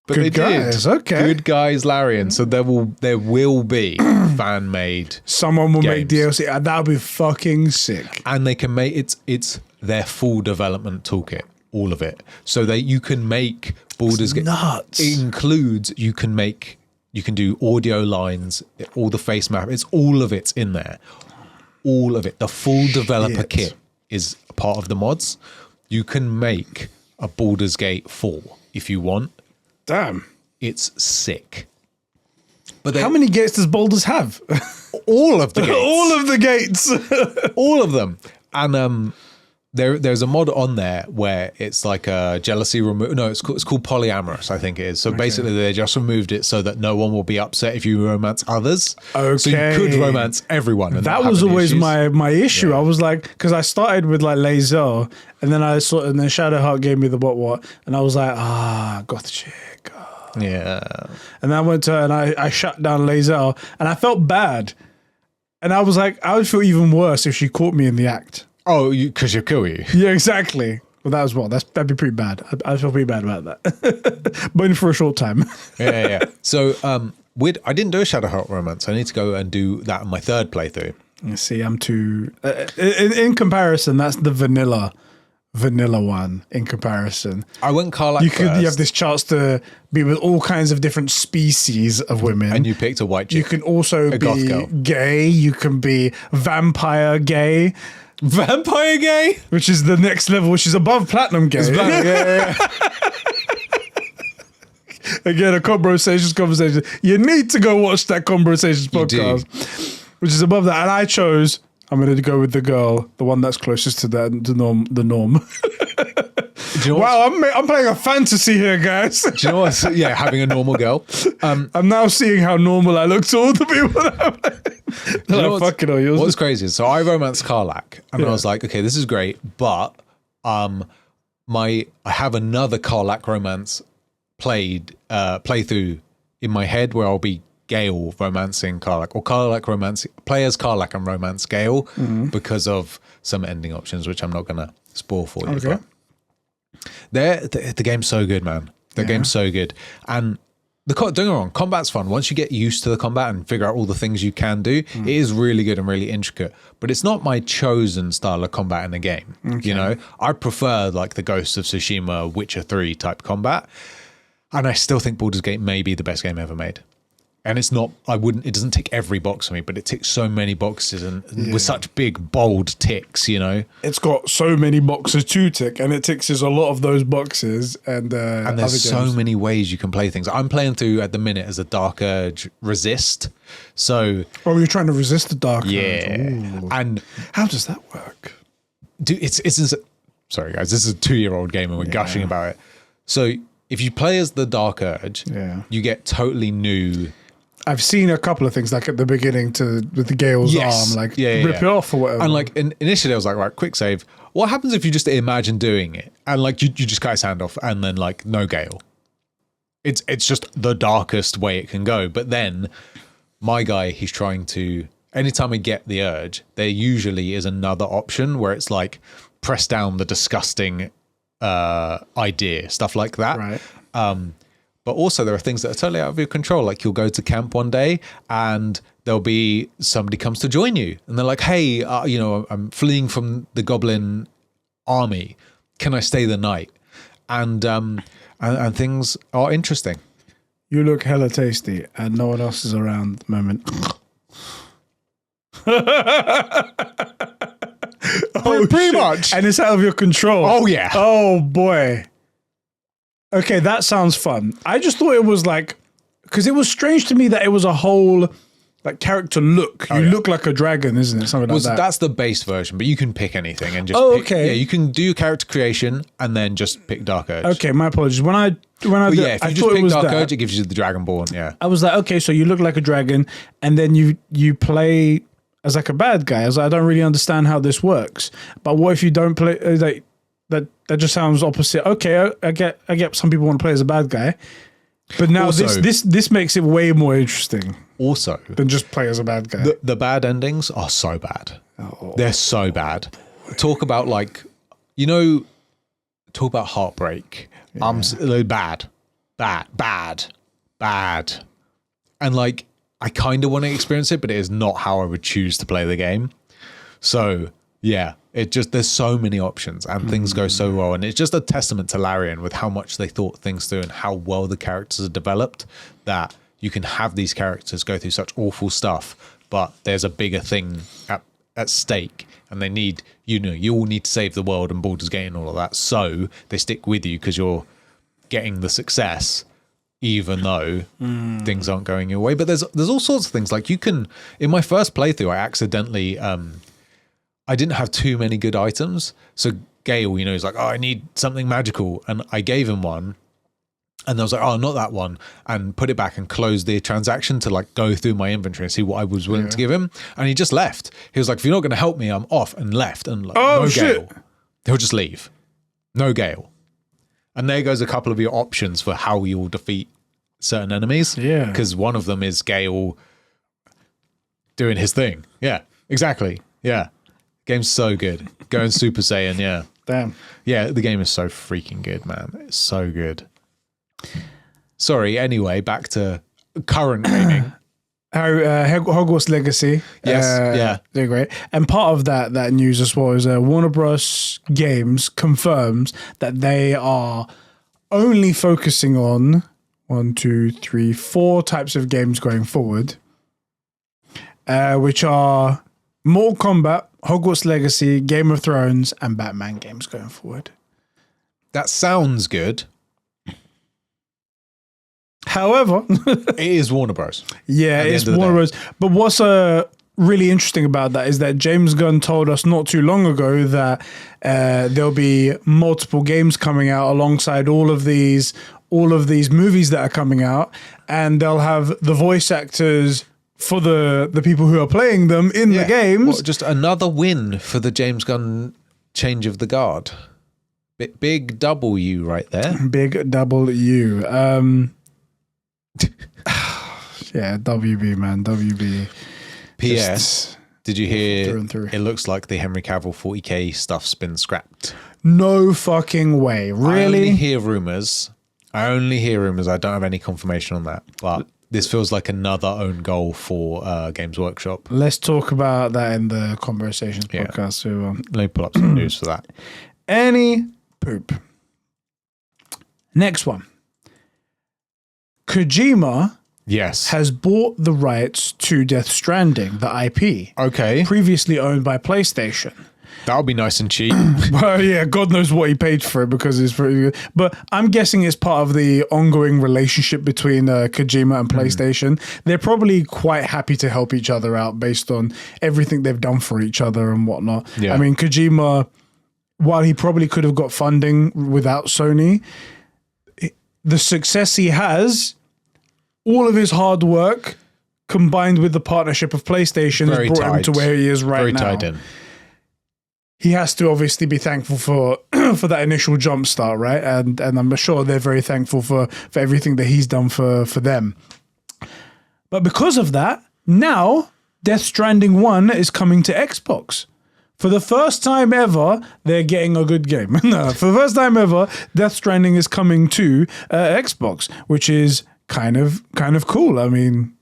But Good they guys, did. okay. Good guys, Larian. So there will be fan made. Someone will make games. DLC. That would be fucking sick. And they can make it's their full development toolkit, all of it. So that you can make Baldur's Gate. Nuts. It includes you can do audio lines, all the face map. It's all of it's in there. All of it. The full developer kit is a part of the mods. You can make a Baldur's Gate 4 if you want. Damn. It's sick. But How many gates does Baldur's have? all of the gates. All of the gates. All of them. And there's a mod on there where it's like a jealousy remove. No, it's called polyamorous, I think it is. So basically they just removed it so that no one will be upset if you romance others. Okay. So you could romance everyone. And That not was have any always issues. my issue. I was like, because I started with like Lae'zel, and then and then Shadowheart gave me the what, and I was like, goth chick. Yeah. And then I went to her and I shut down Lae'zel, and I felt bad. And I was like, I would feel even worse if she caught me in the act. Oh, because she'll kill you. Yeah, exactly. Well, that was that'd be pretty bad. I feel pretty bad about that. But only for a short time. Yeah. So I didn't do a Shadowheart romance. I need to go and do that in my third playthrough. You see, I'm too. In comparison, that's the vanilla one. In comparison, I went Karlak you first, have this chance to be with all kinds of different species of women, and you picked a white chick. You can also goth be girl. gay. You can be vampire gay. Vampire gay? Which is the next level, which is above platinum gay. Yeah. Again, a conversation. You need to go watch that Conbrosations podcast, which is above that. And I chose, I'm going to go with the girl, the one that's closest to the norm. Do you know Wow, I'm playing a fantasy here, guys. Do you know what? Yeah, having a normal girl. I'm now seeing how normal I look to all the people that I'm like, what's crazy is, so I romanced Karlak, and I was like, okay, this is great, but I have another Karlak romance playthrough in my head where I'll be Gale romancing Karlak, or Karlak romancing players Karlak and romance Gale because of some ending options, which I'm not gonna spoil for you. Okay. But the game's so good, man. The game's so good, and don't get me wrong, combat's fun. Once you get used to the combat and figure out all the things you can do, it is really good and really intricate. But it's not my chosen style of combat in the game. Okay. You know, I prefer like the Ghost of Tsushima, Witcher 3 type combat, and I still think Baldur's Gate may be the best game ever made. And it's not, it doesn't tick every box for me, but it ticks so many boxes and with such big, bold ticks, you know? It's got so many boxes to tick, and it ticks a lot of those boxes. And there's so many ways you can play things. I'm playing through at the minute as a Dark Urge Resist. So. Oh, you're trying to resist the Dark Urge. Yeah. And how does that work? Dude, sorry guys, this is a 2-year-old game and we're gushing about it. So if you play as the Dark Urge, you get totally new. I've seen a couple of things like at the beginning with the Gale's arm, like rip it off or whatever. And like initially I was like, right, quick save. What happens if you just imagine doing it and like you just cut his hand off and then like no Gale? It's just the darkest way it can go. But then my guy, he's trying to, anytime I get the urge, there usually is another option where it's like press down the disgusting idea, stuff like that. Right. But also there are things that are totally out of your control. Like you'll go to camp one day and there'll be somebody comes to join you and they're like, hey, I'm fleeing from the goblin army. Can I stay the night? And things are interesting. You look hella tasty and no one else is around at the moment. Pretty much. And it's out of your control. Oh, yeah. Oh, boy. Okay, that sounds fun. I just thought it was like, because it was strange to me that it was a whole like character look. You look like a dragon, isn't it? Something like that. That's the base version, but you can pick anything and just okay. Yeah, you can do character creation and then just pick Dark Urge. Okay, my apologies. When I if you I just thought pick it was Dark that. Urge, it gives you the Dragonborn. Yeah. I was like, okay, so you look like a dragon, and then you play as like a bad guy. I was like, I don't really understand how this works. But what if you don't play? That just sounds opposite. Okay, I get. Some people want to play as a bad guy, but now Also, this makes it way more interesting. Also, than just play as a bad guy. The bad endings are so bad. They're so bad. Talk about talk about heartbreak. Bad. And like, I kind of want to experience it, but it is not how I would choose to play the game. So yeah, there's so many options and things go so well. And it's just a testament to Larian with how much they thought things through and how well the characters are developed, that you can have these characters go through such awful stuff, but there's a bigger thing at stake, and they need, you all need to save the world and Baldur's Gate and all of that. So they stick with you because you're getting the success, even though things aren't going your way. But there's all sorts of things. Like, you can, in my first playthrough, I accidentally, I didn't have too many good items. So Gale, he's like, oh, I need something magical. And I gave him one. And I was like, oh, not that one, and put it back and closed the transaction to like go through my inventory and see what I was willing to give him. And he just left. He was like, if you're not going to help me, I'm off, and left. And like, no Gale. He'll just leave. No Gale. And there goes a couple of your options for how you will defeat certain enemies. Yeah. Because one of them is Gale doing his thing. Yeah, exactly. Yeah. Game's so good. Going Super Saiyan, yeah. Damn. Yeah, the game is so freaking good, man. It's so good. Sorry, anyway, back to current gaming. Hogwarts Legacy. Yes, they're great. And part of that news as well is Warner Bros. Games confirms that they are only focusing on 4 types of games going forward, which are Mortal Kombat, Hogwarts Legacy, Game of Thrones, and Batman games going forward. That sounds good. However, it is Warner Bros. Yeah, it's Warner Bros. But what's really interesting about that is that James Gunn told us not too long ago that there'll be multiple games coming out alongside all of these movies that are coming out, and they'll have the voice actors for the people who are playing them in the games. Well, just another win for the James Gunn change of the guard. Big W right there. Big W. Yeah, WB, man. WB. P.S. Did you hear it looks like the Henry Cavill 40k stuff's been scrapped? No fucking way. Really? I only hear rumors. I don't have any confirmation on that. But this feels like another own goal for Games Workshop. Let's talk about that in the Conbrosations podcast. So, let me pull up some news for that. Any poop. Next one. Kojima has bought the rights to Death Stranding, the IP. Okay. Previously owned by PlayStation. That would be nice and cheap. Well, yeah, God knows what he paid for it because it's pretty good. But I'm guessing it's part of the ongoing relationship between Kojima and PlayStation. They're probably quite happy to help each other out based on everything they've done for each other and whatnot. Yeah. I mean, Kojima, while he probably could have got funding without Sony, the success he has, all of his hard work combined with the partnership of PlayStation has brought him to where he is right now. Very tied in. He has to obviously be thankful for for that initial jump start, right? And I'm sure they're very thankful for everything that he's done for them. But because of that, now Death Stranding 1 is coming to Xbox. For the first time ever, they're getting a good game. No, for the first time ever, Death Stranding is coming to Xbox, which is kind of cool. I mean,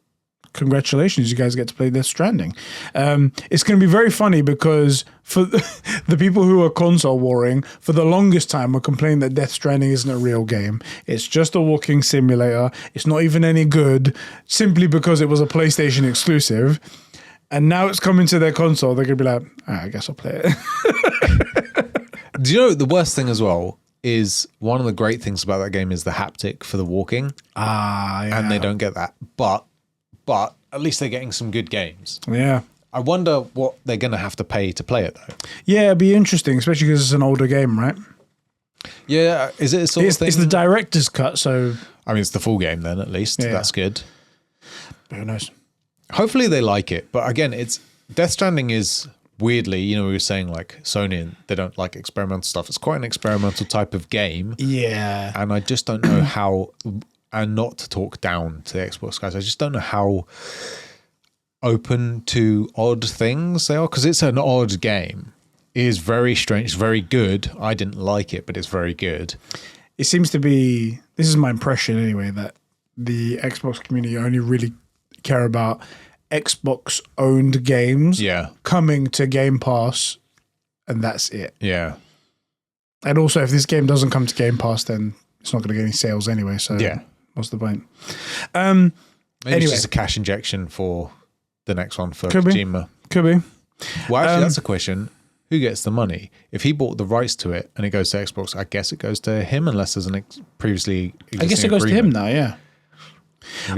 congratulations, you guys get to play Death Stranding. It's going to be very funny because for the people who are console warring, for the longest time were complaining that Death Stranding isn't a real game. It's just a walking simulator. It's not even any good, simply because it was a PlayStation exclusive. And now it's coming to their console. They're going to be like, I guess I'll play it. Do you know the worst thing as well is one of the great things about that game is the haptic for the walking. Yeah. And they don't get that. But at least they're getting some good games. Yeah. I wonder what they're going to have to pay to play it, though. Yeah, it'd be interesting, especially because it's an older game, right? Yeah, is it a sort of thing? It's the director's cut, so... I mean, it's the full game then, at least. Yeah. That's good. But who knows? Hopefully they like it. But again, it's Death Stranding is weirdly, you know, we were saying like Sony, they don't like experimental stuff. It's quite an experimental type of game. Yeah. And I just don't know how, and not to talk down to the Xbox guys, I just don't know how open to odd things they are, because it's an odd game. It is very strange, it's very good. I didn't like it, but it's very good. It seems to be, this is my impression anyway, that the Xbox community only really care about Xbox owned games coming to Game Pass, and that's it. Yeah. And also, if this game doesn't come to Game Pass, then it's not going to get any sales anyway, so what's the point? Maybe it's just a cash injection for the next one for Kojima. Could be. Well, actually, that's a question. Who gets the money? If he bought the rights to it and it goes to Xbox, I guess it goes to him unless there's an previously existing I guess it goes agreement. to him now, yeah.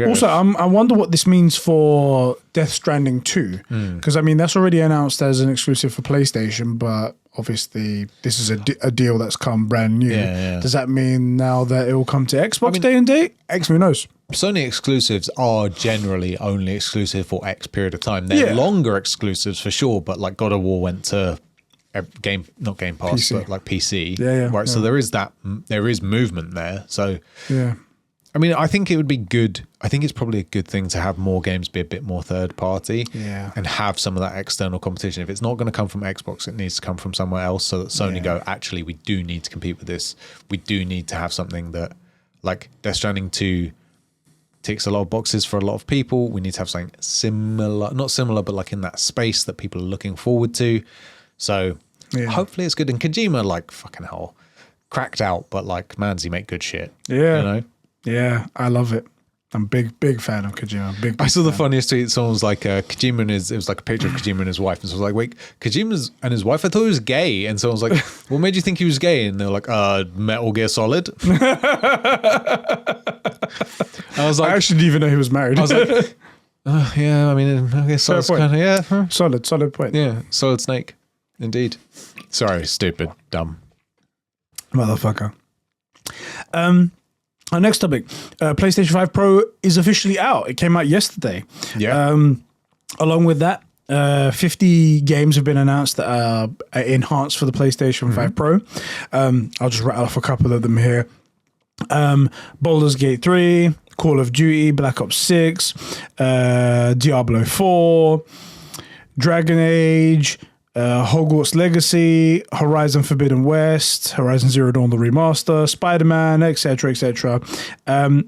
Also, I wonder what this means for Death Stranding 2. Because, I mean, that's already announced as an exclusive for PlayStation, but obviously this is a deal that's come brand new. Yeah. Does that mean now that it will come to Xbox day and date? Who knows? Sony exclusives are generally only exclusive for X period of time. They're longer exclusives for sure, but like God of War went to not Game Pass, PC. but like PC. Right. So there is movement there. So yeah. I mean, I think it would be good. I think it's probably a good thing to have more games be a bit more third party and have some of that external competition. If it's not going to come from Xbox, it needs to come from somewhere else so that Sony go, actually, we do need to compete with this. We do need to have something that, like Death Stranding 2 ticks a lot of boxes for a lot of people. We need to have something similar, not similar, but like in that space that people are looking forward to. So hopefully it's good. And Kojima, like, fucking hell, cracked out, but like, man, does he make good shit. Yeah. You know? Yeah, I love it. I'm big fan of Kojima. Big I saw the fan. funniest tweet. Someone was like, Kojima and it was like a picture of Kojima and his wife. And so I was like, wait, Kojima and his wife? I thought he was gay. And someone was like, what made you think he was gay? And they're like, Metal Gear Solid. I was like, I actually didn't even know he was married. I was like, yeah, I mean, Metal Gear Solid's kind of, Solid point. Yeah, Solid Snake. Indeed. Sorry, stupid, dumb. Motherfucker. Our next topic, PlayStation 5 Pro is officially out. It came out yesterday. Yeah. Along with that, 50 games have been announced that are enhanced for the PlayStation 5 Pro. I'll just rattle off a couple of them here. Baldur's Gate 3, Call of Duty, Black Ops 6, Diablo 4, Dragon Age, Hogwarts Legacy, Horizon Forbidden West, Horizon Zero Dawn the Remaster, Spider-Man, etc., etc. The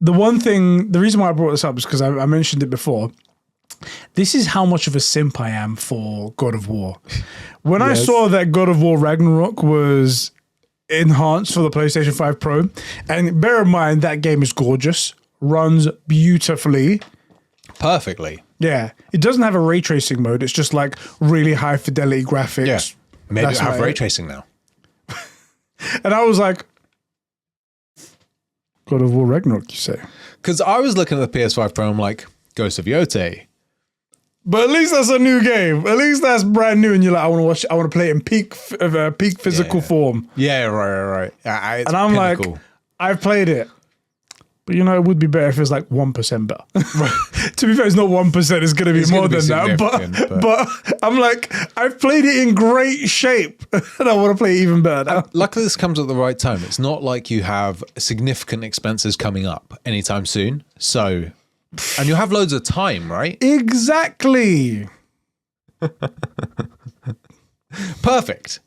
reason why I brought this up is because I mentioned it before. This is how much of a simp I am for God of War. When I saw that God of War Ragnarok was enhanced for the PlayStation 5 Pro, and bear in mind that game is gorgeous, runs beautifully. Perfectly. Yeah, it doesn't have a ray tracing mode. It's just like really high fidelity graphics. Yeah, maybe it have ray tracing now. And I was like, God of War Ragnarok, you say? Because I was looking at the PS5 Pro, I'm like, Ghost of Yote. But at least that's a new game. At least that's brand new, and you're like, I want to watch. I want to play it in peak physical form. Yeah, right. And I'm pinnacle. Like, I've played it. But you know, it would be better if it was like 1% better. To be fair, it's not 1%. It's going to be more than that. But I'm like, I've played it in great shape, and I want to play it even better now. Luckily, this comes at the right time. It's not like you have significant expenses coming up anytime soon. So, and you have loads of time, right? Exactly. Perfect.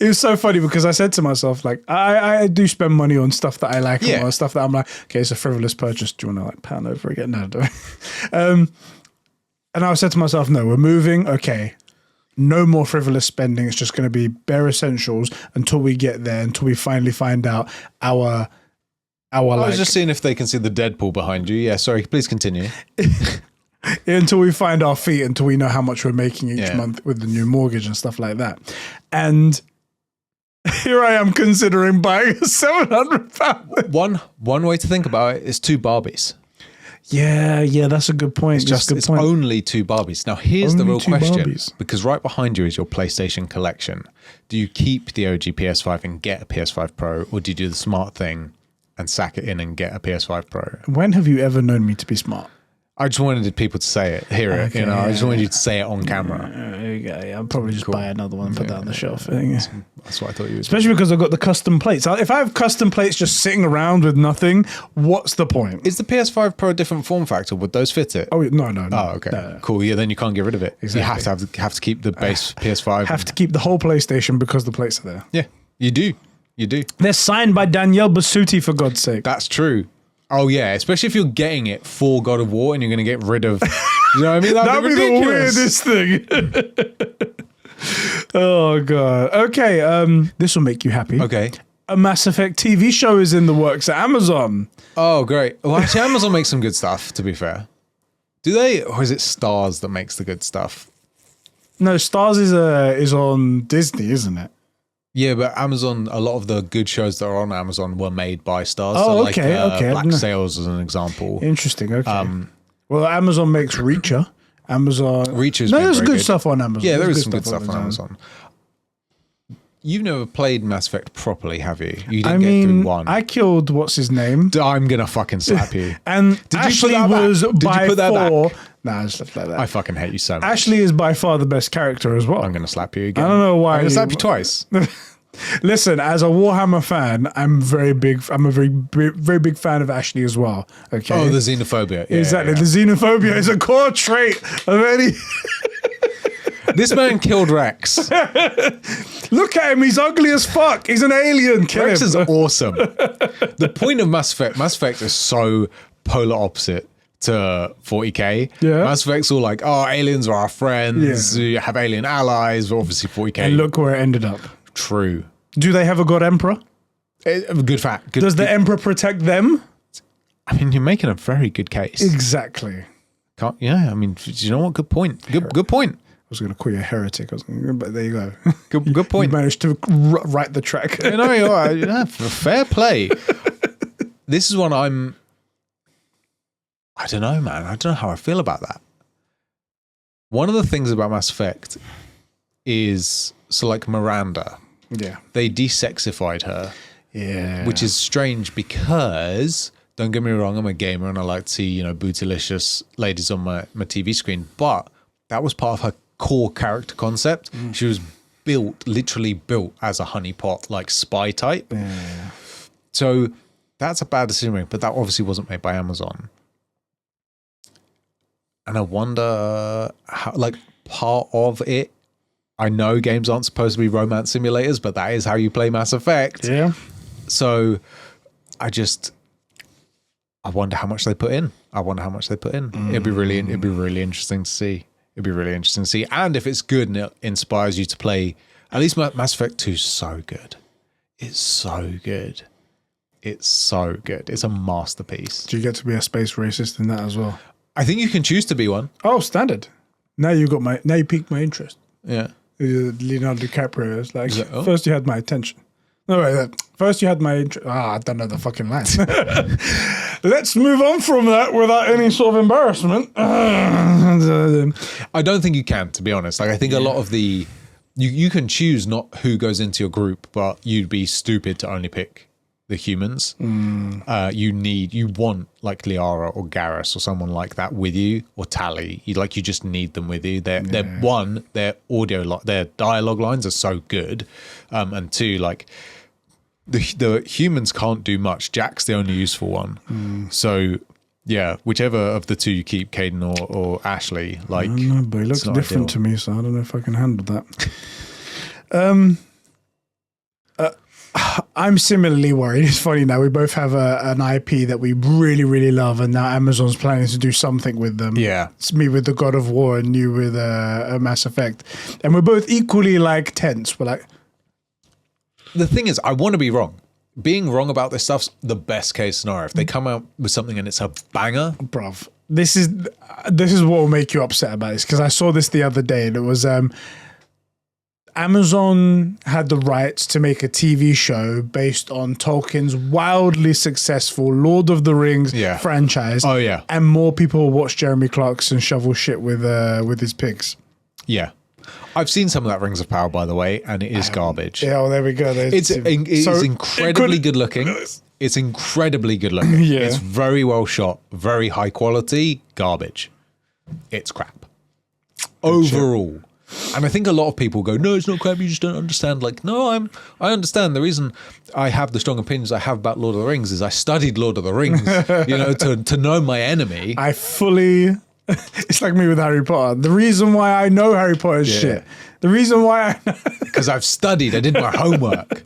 It was so funny because I said to myself, like, I do spend money on stuff that I like, and stuff that I'm like, okay, it's a frivolous purchase. Do you want to like pound over again? No, don't. And I said to myself, no, we're moving. Okay, no more frivolous spending. It's just going to be bare essentials until we get there, until we finally find out our. I was just seeing if they can see the Deadpool behind you. Yeah, sorry, please continue. Until we find our feet, until we know how much we're making each month with the new mortgage and stuff like that. And here I am considering buying a £700. One way to think about it is 2 Barbies. Yeah, that's a good point. It's only 2 Barbies. Now, here's the real question. Barbies. Because right behind you is your PlayStation collection. Do you keep the OG PS5 and get a PS5 Pro, or do you do the smart thing and sack it in and get a PS5 Pro? When have you ever known me to be smart? I just wanted people to say it, hear it. Okay, I just wanted you to say it on camera. There you go. Yeah, I'll probably just buy another one and put that on the shelf. That's what I thought you would. Especially because I've got the custom plates. If I have custom plates just sitting around with nothing, what's the point? Is the PS5 Pro a different form factor? Would those fit it? Oh, no. Oh, okay. No. Cool. Yeah, then you can't get rid of it. Exactly. You have to keep the base PS5. Have to keep the whole PlayStation because the plates are there. Yeah, you do. They're signed by Danielle Basutti, for God's sake. That's true. Oh, yeah. Especially if you're getting it for God of War and you're going to get rid of... You know what I mean? That'd be the weirdest thing. Oh, God. Okay, this will make you happy. Okay. A Mass Effect TV show is in the works at Amazon. Oh, great. Well, actually, Amazon makes some good stuff, to be fair. Do they? Or is it Stars that makes the good stuff? No, Stars is on Disney, isn't it? Yeah, but Amazon, a lot of the good shows that are on Amazon were made by Stars. Oh, so okay. Black Sails is an example. Interesting, okay. Well, Amazon makes Reacher. Reacher's there's very good stuff on Amazon. Yeah, there is some good stuff on Amazon. You've never played Mass Effect properly, have you? You didn't get through 1. I killed what's his name. I'm gonna fucking slap you. And Ashley was by far. Nah, stuff like that. I fucking hate you so much. Ashley is by far the best character as well. I'm gonna slap you again. I don't know why. I'm gonna slap you twice. Listen, as a Warhammer fan, I'm a very big fan of Ashley as well. Okay. Oh, the xenophobia. Yeah, exactly. Yeah. The xenophobia is a core trait of any. This man killed Rex. Look at him. He's ugly as fuck. He's an alien. Rex is awesome. The point of Mass Effect is so polar opposite to 40k. Yeah. Mass Effect's all like, oh, aliens are our friends. Yeah. You have alien allies. But obviously 40k. And look where it ended up. True. Do they have a god emperor? Good fact. Does the emperor protect them? I mean, you're making a very good case. Exactly. Yeah, I mean, do you know what? Good point. Good point. I was going to call you a heretic, but there you go. Good point. You managed to right the track. You know, yeah, fair play. This is one I don't know, man. I don't know how I feel about that. One of the things about Mass Effect is, so like Miranda. Yeah. They desexified her. Yeah. Which is strange because, don't get me wrong, I'm a gamer and I like to see, bootylicious ladies on my TV screen. But that was part of her core character concept. She was literally built as a honeypot, like spy type. Yeah. So that's a bad decision, but that obviously wasn't made by Amazon. And I wonder how, like, part of it, I know games aren't supposed to be romance simulators, but that is how you play Mass Effect. Yeah. So I wonder how much they put in. It'd be really interesting to see. And if it's good and it inspires you to play, at least Mass Effect 2 is so good. It's so good. It's a masterpiece. Do you get to be a space racist in that as well? I think you can choose to be one. Oh, standard. Now you piqued my interest. Yeah. Leonardo DiCaprio is like, first you had my attention. No, wait, first you had my interest. I don't know the fucking lines. Let's move on from that without any sort of embarrassment. I don't think you can, to be honest. Like, I think a lot of the... You can choose not who goes into your group, but you'd be stupid to only pick the humans. You want like Liara or Garrus or someone like that with you, or Tally. You just need them with you. Their dialogue lines are so good, and two, like the humans can't do much. Jack's the only useful one. So yeah, whichever of the two you keep, Caden or Ashley, like, I don't know, but he looks different to me, so I don't know if I can handle that. I'm similarly worried. It's funny now. We both have an IP that we really, really love, and now Amazon's planning to do something with them. Yeah. It's me with the God of War and you with a Mass Effect. And we're both equally like tense. We're like... The thing is, I want to be wrong. Being wrong about this stuff's the best case scenario. If they come out with something and it's a banger. Bruv, this is what will make you upset about this, because I saw this the other day and it was... Amazon had the rights to make a TV show based on Tolkien's wildly successful Lord of the Rings franchise. Oh yeah, and more people watch Jeremy Clarkson shovel shit with his pigs. Yeah. I've seen some of that Rings of Power, by the way, and it is garbage. Yeah, well, there we go. It's incredibly good looking. It's incredibly good looking. Yeah. It's very well shot, very high quality. Garbage. It's crap. Overall. And I think a lot of people go, no, it's not crap, you just don't understand. Like, no, I understand. The reason I have the strong opinions I have about Lord of the Rings is I studied Lord of the Rings, to know my enemy. I fully... It's like me with Harry Potter. The reason why I know Harry Potter is shit. The reason why because I've studied, I did my homework.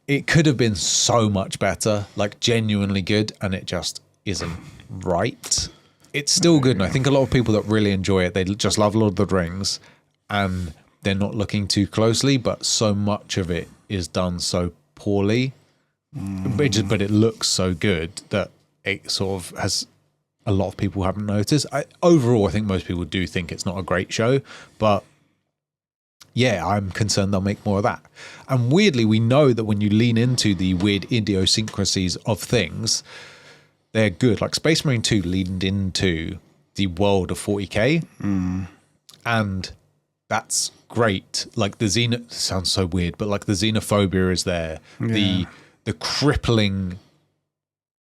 It could have been so much better, like genuinely good, and it just isn't right. It's still good, and I think a lot of people that really enjoy it, they just love Lord of the Rings, and they're not looking too closely, but so much of it is done so poorly. But it looks so good that it sort of has... A lot of people haven't noticed. Overall, I think most people do think it's not a great show, but yeah, I'm concerned they'll make more of that. And weirdly, we know that when you lean into the weird idiosyncrasies of things, they're good. Like Space Marine 2 leaned into the world of 40k, and that's great. Like the sounds so weird, but like the xenophobia is there. Yeah. The crippling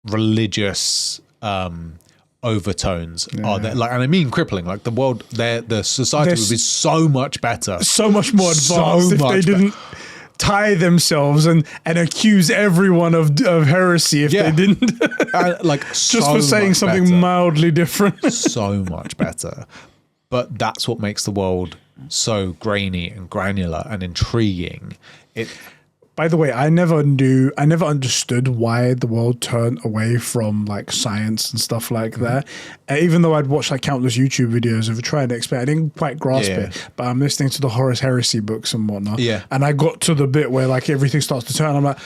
religious overtones are there, like, and I mean crippling. Like the society would be so much better, so much more advanced if they didn't tie themselves and accuse everyone of heresy if they didn't, like just for saying something mildly different. So much better, but that's what makes the world so grainy and granular and intriguing. By the way, I never understood why the world turned away from like science and stuff like that. Even though I'd watched like countless YouTube videos of trying to explain, I didn't quite grasp it. But I'm listening to the Horus Heresy books and whatnot. Yeah. And I got to the bit where like everything starts to turn. I'm like,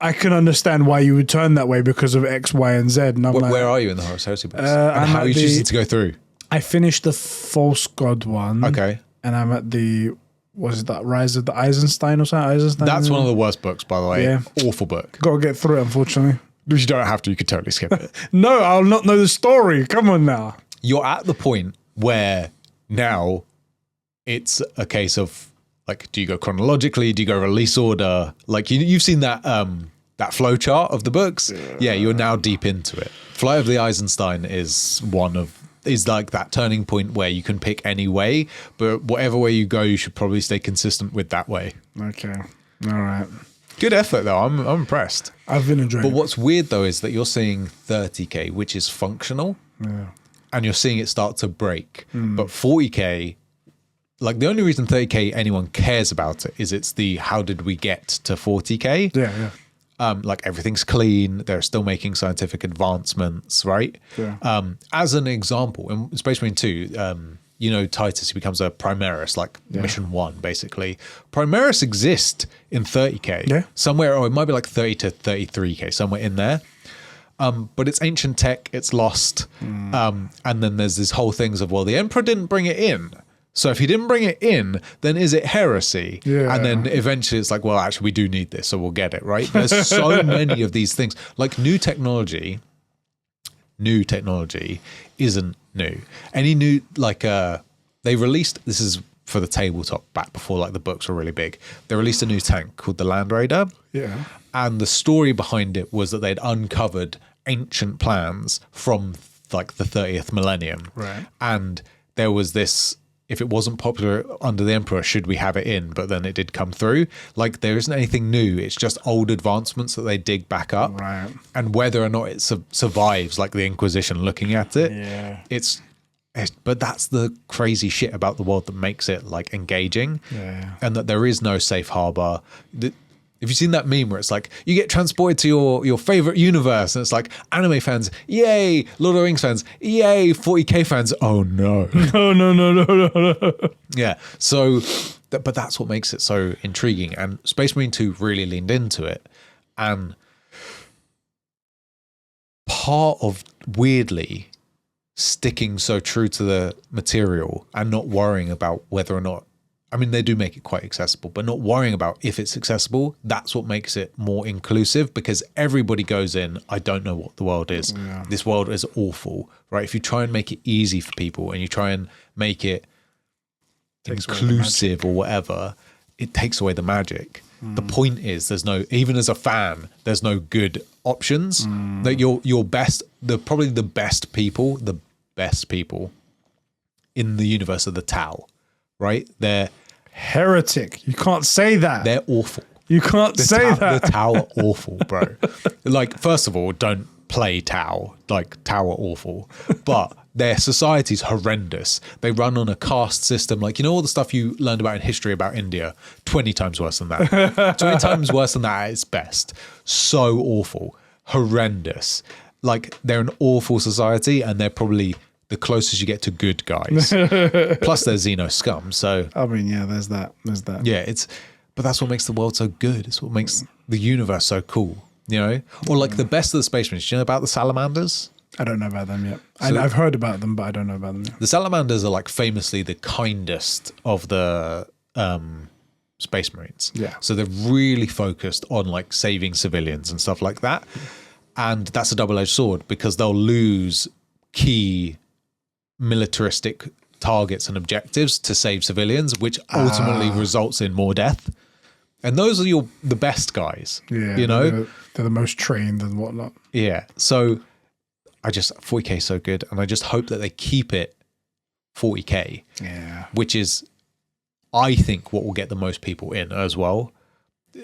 I can understand why you would turn that way because of X, Y, and Z. And I'm like, where are you in the Horus Heresy books? And how are you choosing to go through? I finished the False God one. Okay. And I'm at the... Was it that Rise of the Eisenstein or something? Eisenstein? That's one of the worst books, by the way. Yeah. Awful book. Got to get through it, unfortunately. Which you don't have to. You could totally skip it. No, I'll not know the story. Come on now. You're at the point where now it's a case of, like, do you go chronologically? Do you go release order? Like, you've seen that that flow chart of the books? Yeah, you're now deep into it. Flight of the Eisenstein is like that turning point where you can pick any way, but whatever way you go, you should probably stay consistent with that way. Okay. All right. Good effort, though. I'm impressed. I've been enjoying it. But what's weird, though, is that you're seeing 30k, which is functional, and you're seeing it start to break. But 40k, like the only reason 30k anyone cares about it is it's the how did we get to 40k? Yeah. Like everything's clean. They're still making scientific advancements, right? Yeah. As an example, in Space Marine 2, Titus, he becomes a Primaris, like mission 1, basically. Primaris exist in 30k, somewhere, or it might be like 30 to 33k, somewhere in there. But it's ancient tech, it's lost. And then there's this whole things of, well, the Emperor didn't bring it in. So if he didn't bring it in, then is it heresy? Yeah. And then eventually it's like, well, actually, we do need this, so we'll get it, right? There's so many of these things. Like new technology isn't new. Any new, like, they released, this is for the tabletop back before like the books were really big. They released a new tank called the Land Raider. Yeah. And the story behind it was that they'd uncovered ancient plans from like the 30th millennium. Right. And there was this, if it wasn't popular under the Emperor, should we have it in? But then it did come through. Like, there isn't anything new. It's just old advancements that they dig back up. Right. And whether or not it survives, like the Inquisition looking at it, but that's the crazy shit about the world that makes it, like, engaging. Yeah. And that there is no safe harbor. Have you seen that meme where it's like, you get transported to your favorite universe, and it's like, anime fans, yay, Lord of the Rings fans, yay, 40k fans, oh no. No. Yeah, so, but that's what makes it so intriguing, and Space Marine 2 really leaned into it, and part of, weirdly, sticking so true to the material and not worrying about whether or not I mean, they do make it quite accessible, but not worrying about if it's accessible. That's what makes it more inclusive, because everybody goes in, I don't know what the world is. Yeah. This world is awful, right? If you try and make it easy for people and you try and make it inclusive or whatever, it takes away the magic. The point is, there's no, even as a fan, there's no good options. That your best, probably the best people in the universe are the Tau, right? They're heretic. You can't say that. They're awful. You can't say that. The Tau are awful, bro. Like, first of all, don't play Tau. Like, Tau are awful. But their society's horrendous. They run on a caste system. Like, you know all the stuff you learned about in history about India? 20 times worse than that. 20 times worse than that at its best. So awful. Horrendous. Like, they're an awful society, and they're probably the closest you get to good guys. Plus, they're Xeno scum. So, I mean, yeah, there's that. Yeah, but that's what makes the world so good. It's what makes the universe so cool, you know? Or like the best of the Space Marines. Do you know about the salamanders? I don't know about them yet. So, I've heard about them, but I don't know about them yet. The salamanders are like famously the kindest of the Space Marines. Yeah. So they're really focused on like saving civilians and stuff like that. And that's a double-edged sword, because they'll lose key militaristic targets and objectives to save civilians, which ultimately results in more death. And those are the best guys. Yeah, you know, they're the most trained and whatnot. Yeah. So 40K is so good, and I just hope that they keep it 40K. Yeah. Which is, I think, what will get the most people in as well.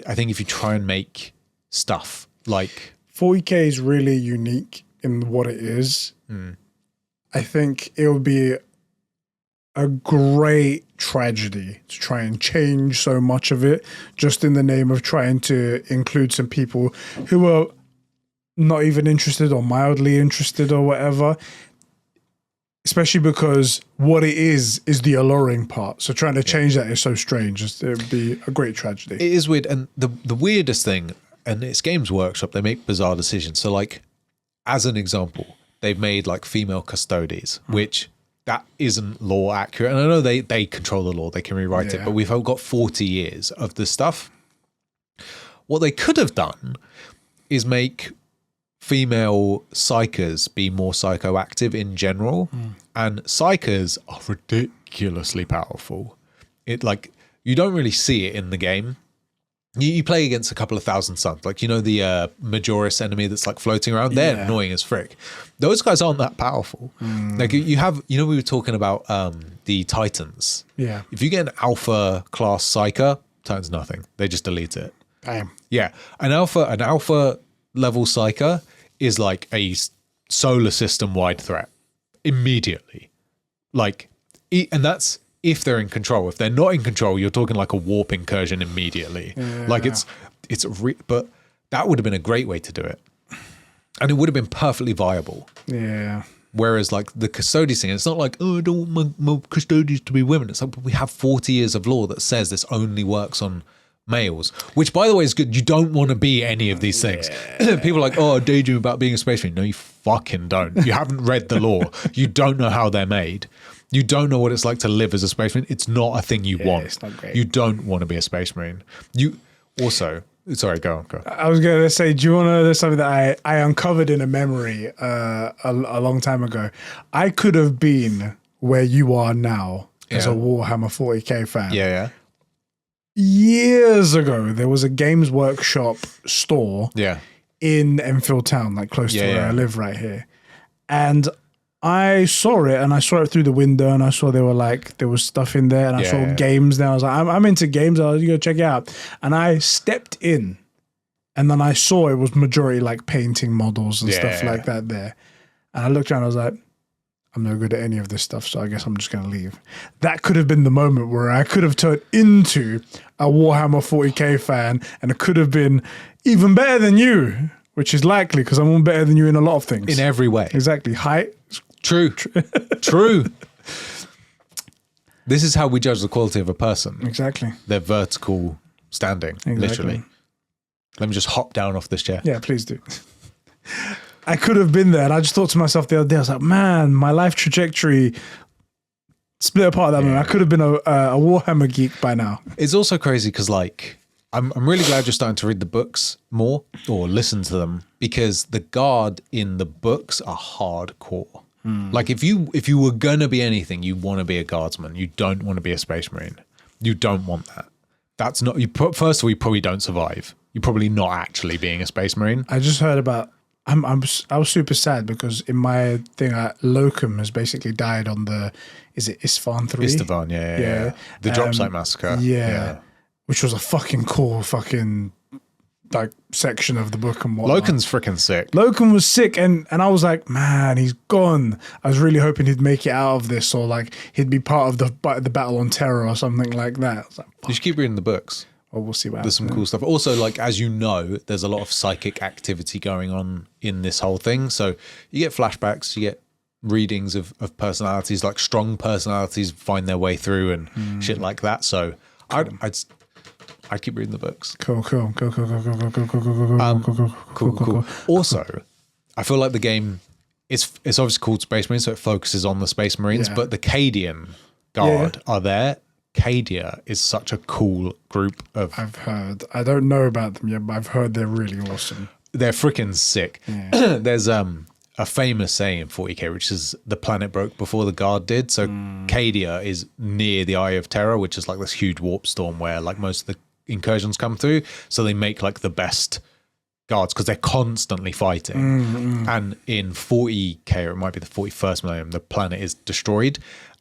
I think if you try and make stuff like 40K is really unique in what it is. I think it would be a great tragedy to try and change so much of it just in the name of trying to include some people who are not even interested or mildly interested or whatever, especially because what it is the alluring part. So trying to change that is so strange. It would be a great tragedy. It is weird. And the weirdest thing, and it's Games Workshop, they make bizarre decisions. So like, as an example, they've made like female custodies, which that isn't law accurate. And I know they control the law, they can rewrite it, but we've got 40 years of this stuff. What they could have done is make female psychers be more psychoactive in general. And psychers are ridiculously powerful. It like, you don't really see it in the game. You play against a couple of thousand suns, like, you know, the Majoris enemy that's like floating around. They're annoying as frick. Those guys aren't that powerful. Like you have, you know, we were talking about the Titans. Yeah. If you get an alpha class psyker, Titans nothing. They just delete it. Damn. Yeah, an alpha level psyker is like a solar system wide threat immediately. Like, and that's if they're in control. If they're not in control, you're talking like a warp incursion immediately. Yeah. Like but that would have been a great way to do it, and it would have been perfectly viable. Yeah. Whereas like the custodies thing, it's not like, oh, I don't want my custodians to be women. It's like, we have 40 years of law that says this only works on males, which by the way is good. You don't want to be any of these things. People are like, oh, I daydream about being a space marine. No, you fucking don't. You haven't read the law. You don't know how they're made. You don't know what it's like to live as a space marine. It's not a thing you want. It's not great. You don't want to be a space marine. You also, sorry, go on. I was going to say, do you want to know something that I uncovered in a memory a long time ago? I could have been where you are now as a Warhammer 40K fan. Yeah. Years ago, there was a Games Workshop store in Enfield Town, like close to where I live right here. And I saw it, and I saw it through the window, and I saw there was stuff in there, and I saw games there. I was like, I'm into games. I was going to check it out. And I stepped in, and then I saw it was majority like painting models and stuff like that there. And I looked around, I was like, I'm no good at any of this stuff, so I guess I'm just going to leave. That could have been the moment where I could have turned into a Warhammer 40K fan, and it could have been even better than you, which is likely because I'm better than you in a lot of things. In every way. Exactly. Height. True. This is how we judge the quality of a person. Exactly. Their vertical standing, literally. Let me just hop down off this chair. Yeah, please do. I could have been there, and I just thought to myself the other day, I was like, man, my life trajectory split apart that moment. I could have been a Warhammer geek by now. It's also crazy because like I'm really glad you're starting to read the books more or listen to them, because the guard in the books are hardcore. Like if you were gonna be anything, you want to be a guardsman. You don't want to be a space marine. You don't want that. That's not you. First of all, you probably don't survive. You're probably not actually being a space marine. I just heard about. I was super sad because in my thing, Locum has basically died on the. Is it Isfahan 3? Istvan, yeah. The drop site massacre. Yeah. Which was a fucking cool like section of the book and whatnot. Loken's freaking sick. Loken was sick, and I was like, man, he's gone. I was really hoping he'd make it out of this, or like he'd be part of the battle on Terror or something like that. I was like, you should keep reading the books. Well, we'll see what There's some cool stuff. Also, like, as you know, there's a lot of psychic activity going on in this whole thing. So you get flashbacks, you get readings of personalities, like strong personalities find their way through and shit like that. So I'd keep reading the books. Cool. Also, I feel like the game, it's obviously called Space Marines, so it focuses on the Space Marines, but the Cadian Guard are there. Cadia is such a cool group of... I've heard. I don't know about them yet, but I've heard they're really awesome. They're freaking sick. Yeah. There's a famous saying in 40k, which is the planet broke before the Guard did. So Cadia is near the Eye of Terror, which is like this huge warp storm where like most of the incursions come through. So they make like the best guards because they're constantly fighting. And in 40k, or it might be the 41st millennium, the planet is destroyed.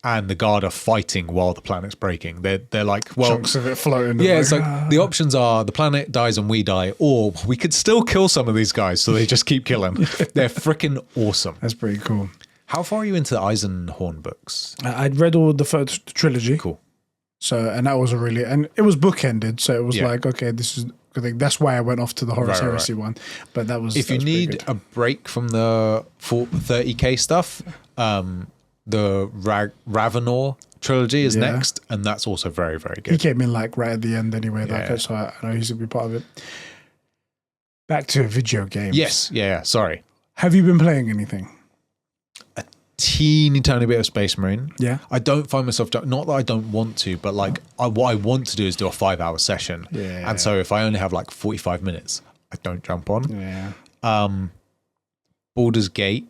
And the Guard are fighting while the planet's breaking. They're like, well, chunks of it floating. Yeah, it's like the options are the planet dies and we die, or we could still kill some of these guys, so they just keep killing. They're freaking awesome. That's pretty cool. How far are you into the Eisenhorn books? I'd read all the first trilogy. Cool. So, and that was and it was bookended. So it was like, okay, this is. I think that's why I went off to the Horus Heresy one. But that was. If you need a break from the 30k stuff, the Ravenor trilogy is next, and that's also very, very good. He came in like right at the end anyway, so I know he's going to be part of it. Back to video games. Yes, yeah, sorry. Have you been playing anything? A teeny tiny bit of Space Marine. Yeah. I don't find myself, not that I don't want to, but like what I want to do is do a 5-hour session. Yeah. And so if I only have like 45 minutes, I don't jump on. Yeah. Baldur's Gate,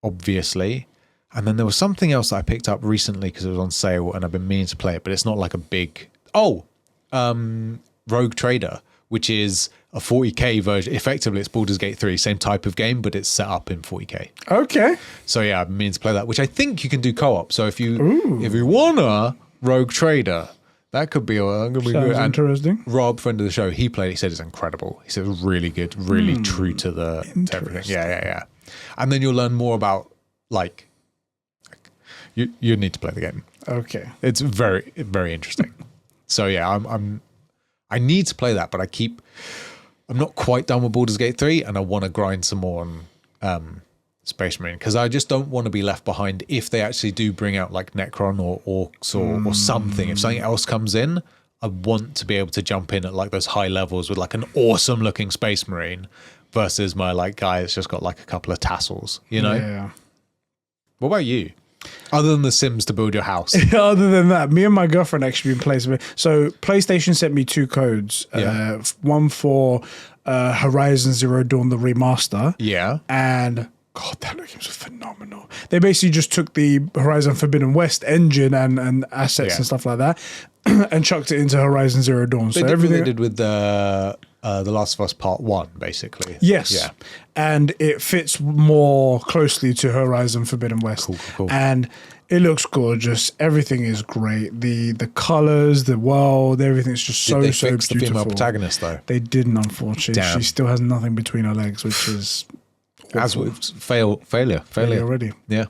obviously. And then there was something else that I picked up recently because it was on sale and I've been meaning to play it, but it's not like a big... Rogue Trader, which is a 40k version. Effectively, it's Baldur's Gate 3, same type of game, but it's set up in 40k. Okay. So yeah, I've been meaning to play that, which I think you can do co-op. So if you wanna Rogue Trader, that could be good. Interesting. Rob, friend of the show, he played. He said it's incredible. He said it was really good, really true to to everything. Yeah. And then you'll learn more about like. You need to play the game. Okay. It's very, very interesting. So yeah, I need to play that, but I'm not quite done with Baldur's Gate 3, and I want to grind some more on Space Marine because I just don't want to be left behind if they actually do bring out like Necron or Orcs or something. If something else comes in, I want to be able to jump in at like those high levels with like an awesome looking Space Marine versus my like guy that's just got like a couple of tassels, you know? Yeah. What about you? Other than The Sims to build your house. Other than that, me and my girlfriend actually been playing. So PlayStation sent me 2 codes. One for Horizon Zero Dawn, the remaster. Yeah. And God, that game was phenomenal. They basically just took the Horizon Forbidden West engine and assets and stuff like that and chucked it into Horizon Zero Dawn. So everything they did with the Last of Us Part 1, basically. Yes. Yeah. And it fits more closely to Horizon Forbidden West. Cool. And it looks gorgeous. Everything is great. The colors, the world, everything's just so beautiful. The female protagonist, though? They didn't, unfortunately. Damn. She still has nothing between her legs, which is failure already. Yeah.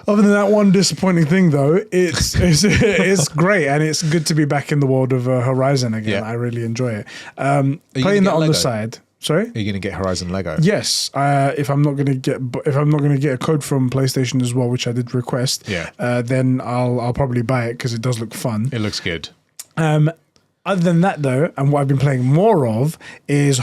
Other than that one disappointing thing, though, it's great, and it's good to be back in the world of Horizon again. Yeah. I really enjoy it. Playing that on the side. Sorry, are you going to get Horizon Lego? Yes. If I'm not going to get a code from PlayStation as well, which I did request, then I'll probably buy it because it does look fun. It looks good. Other than that, though, and what I've been playing more of is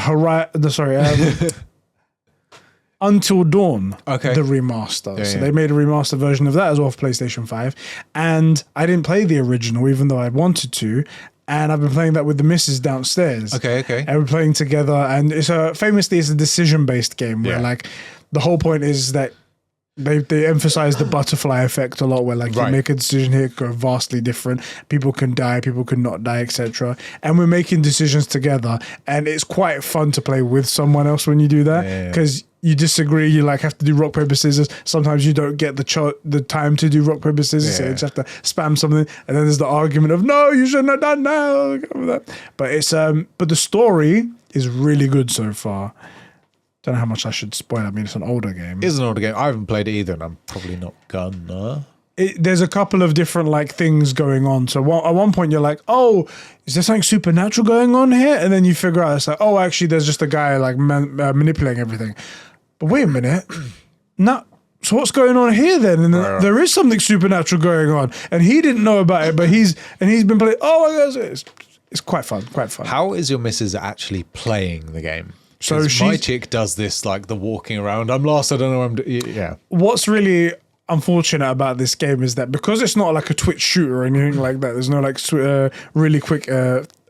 Until Dawn, Okay. the remaster. Yeah, so yeah. they made a remaster version of that as well for PlayStation 5. And I didn't play the original, even though I wanted to. And I've been playing that with the missus downstairs. Okay. And we're playing together. And famously, it's a decision-based game where, Yeah. like, the whole point is that they emphasize the butterfly effect a lot, where like you Right. make a decision here, it could go vastly different. People can die, people can not die, etc. And we're making decisions together, and it's quite fun to play with someone else when you do that because you disagree. You like have to do rock paper scissors. Sometimes you don't get the time to do rock paper scissors, so you just have to spam something. And then there's the argument of no, you shouldn't have done that. But it's but the story is really good so far. Don't know how much I should spoil. I mean, it's an older game. It's an older game. I haven't played it either, and I'm probably not gonna. There's a couple of different like things going on. So at one point you're like, oh, is there something supernatural going on here? And then you figure out it's like, oh, actually, there's just a guy like manipulating everything. But wait a minute, no. So what's going on here then? And there is something supernatural going on, and he didn't know about it, but he's been playing. Oh my God, it's quite fun. How is your missus actually playing the game? So my chick does this, like the walking around. I'm lost. I don't know what I'm doing. Yeah. What's really unfortunate about this game is that because it's not like a Twitch shooter or anything like that, there's no like really quick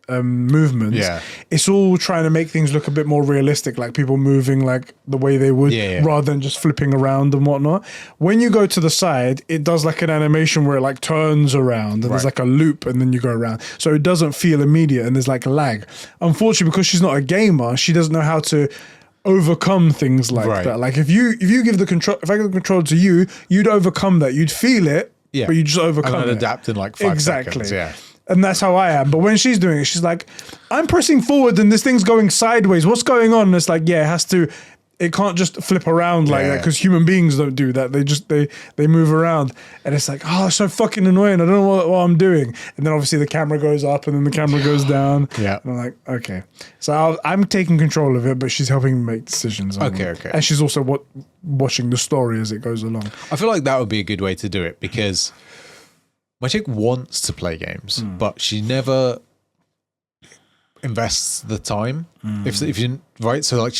movements. Yeah. It's all trying to make things look a bit more realistic, like people moving like the way they would rather than just flipping around and whatnot. When you go to the side, it does like an animation where it like turns around and there's like a loop and then you go around. So it doesn't feel immediate and there's like lag. Unfortunately, because she's not a gamer, she doesn't know how to overcome things like that. Like if you give the control, if I give the control to you, you'd overcome that. You'd feel it, but you just overcome and it. Adapt in like 5 seconds. Yeah. And that's how I am. But when she's doing it, she's like, I'm pressing forward and this thing's going sideways. What's going on? And it's like, it can't just flip around like that because human beings don't do that. They move around. And it's like, oh, it's so fucking annoying. I don't know what I'm doing. And then obviously the camera goes up and then the camera goes down. Yeah. And I'm like, okay. So I'm taking control of it, but she's helping me make decisions. Okay. And she's also watching the story as it goes along. I feel like that would be a good way to do it because my chick wants to play games, but she never invests the time. If you right, so like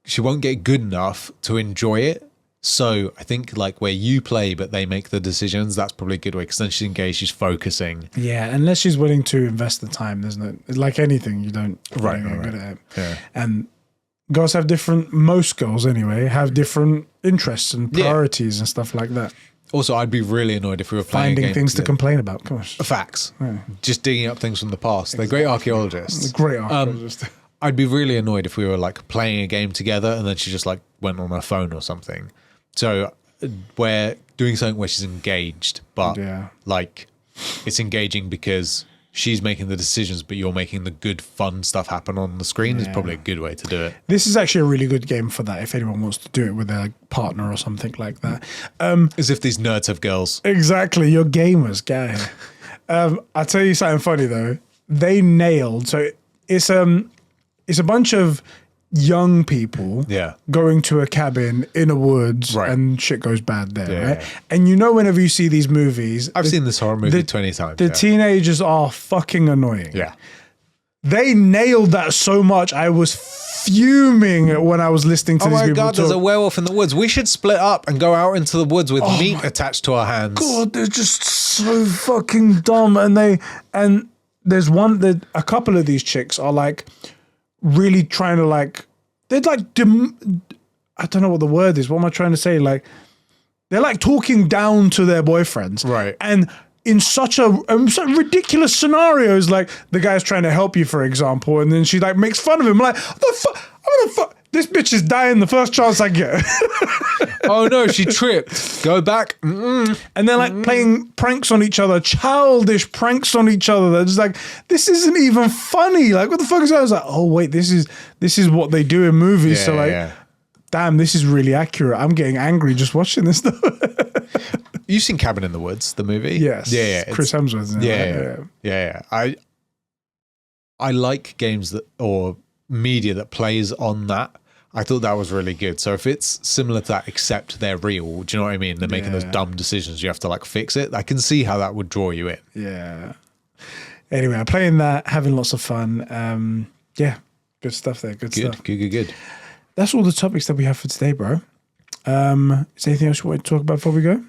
she won't get good enough to enjoy it. So I think like where you play, but they make the decisions, that's probably a good way because then she's engaged, she's focusing. Yeah, unless she's willing to invest the time, there's no like anything you don't get good at it. Yeah. And girls most girls anyway have different interests and priorities and stuff like that. Also, I'd be really annoyed if we were playing Finding a game things to complain about. Come on. Facts. Just digging up things from the past. They're great archaeologists. Great archaeologists. I'd be really annoyed if we were like playing a game together and then she just like went on her phone or something. So we're doing something where she's engaged, but like it's engaging because she's making the decisions, but you're making the good, fun stuff happen on the screen is probably a good way to do it. This is actually a really good game for that if anyone wants to do it with their partner or something like that. As if these nerds have girls. Exactly. You're gamers, guy. I'll tell you something funny though. They nailed. So it's a bunch of young people going to a cabin in a woods and shit goes bad there, right? And you know whenever you see these movies... I've seen this horror movie 20 times. The teenagers are fucking annoying. Yeah. They nailed that so much. I was fuming when I was listening to these people God, there's a werewolf in the woods. We should split up and go out into the woods with meat attached to our hands. God, they're just so fucking dumb. And there's a couple of these chicks are like... really trying to like, they're like, I don't know what the word is. What am I trying to say? Like, they're like talking down to their boyfriends. Right. And in such ridiculous scenarios, like the guy's trying to help you, for example, and then she like makes fun of him. Like, what the fuck? This bitch is dying the first chance I get. Oh no, she tripped. Go back. And they're like playing pranks on each other, childish pranks on each other. They're just like, this isn't even funny. Like, what the fuck is that? I was like, oh wait, this is what they do in movies. So like, damn, this is really accurate. I'm getting angry just watching this stuff. You've seen Cabin in the Woods, the movie? Yes. Yeah. Chris Hemsworth. Yeah. I like games or media that plays on that. I thought that was really good. So if it's similar to that, except they're real, do you know what I mean? They're making those dumb decisions. You have to like fix it. I can see how that would draw you in. Yeah. Anyway, I'm playing that, having lots of fun. Yeah, good stuff there. Good stuff. Good. that's all the topics that we have for today, bro. Is there anything else you want to talk about before we go?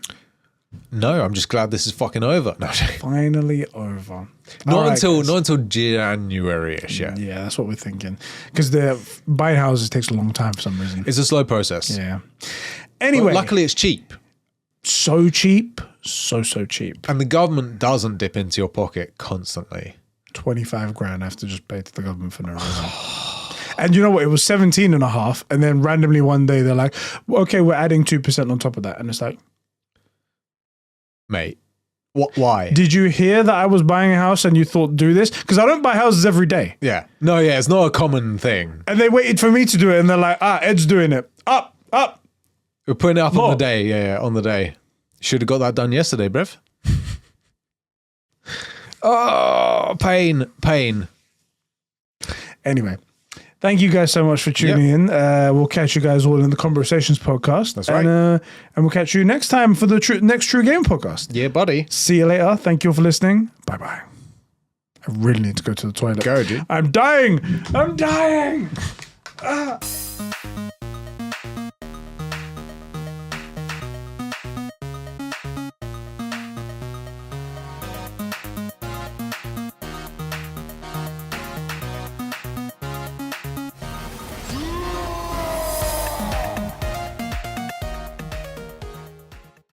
No, I'm just glad this is fucking over. No, Finally over. not until January-ish. Yeah, that's what we're thinking. Because the buying houses takes a long time for some reason. it's a slow process. Yeah. Anyway, But luckily it's cheap, so cheap, so cheap. and the government doesn't dip into your pocket constantly. 25 grand I have to just pay to the government for no reason. And you know what? It was 17 and a half, and then randomly one day they're like, okay, we're adding 2% on top of that, and it's like, Mate, what? Why? did you hear that I was buying a house and you thought do this? Because I don't buy houses every day. Yeah. No, yeah, it's not a common thing. And they waited for me to do it, and they're like, Ed's doing it. Up. We're putting it up More. on the day. Yeah, on the day. Should have got that done yesterday, bruv. Oh, pain. Anyway, thank you guys so much for tuning in. We'll catch you guys all in the Conbrosations podcast. That's right. And we'll catch you next time for the next True Game podcast. Yeah, buddy. See you later. Thank you all for listening. Bye-bye. I really need to go to the toilet. Go, dude. I'm dying.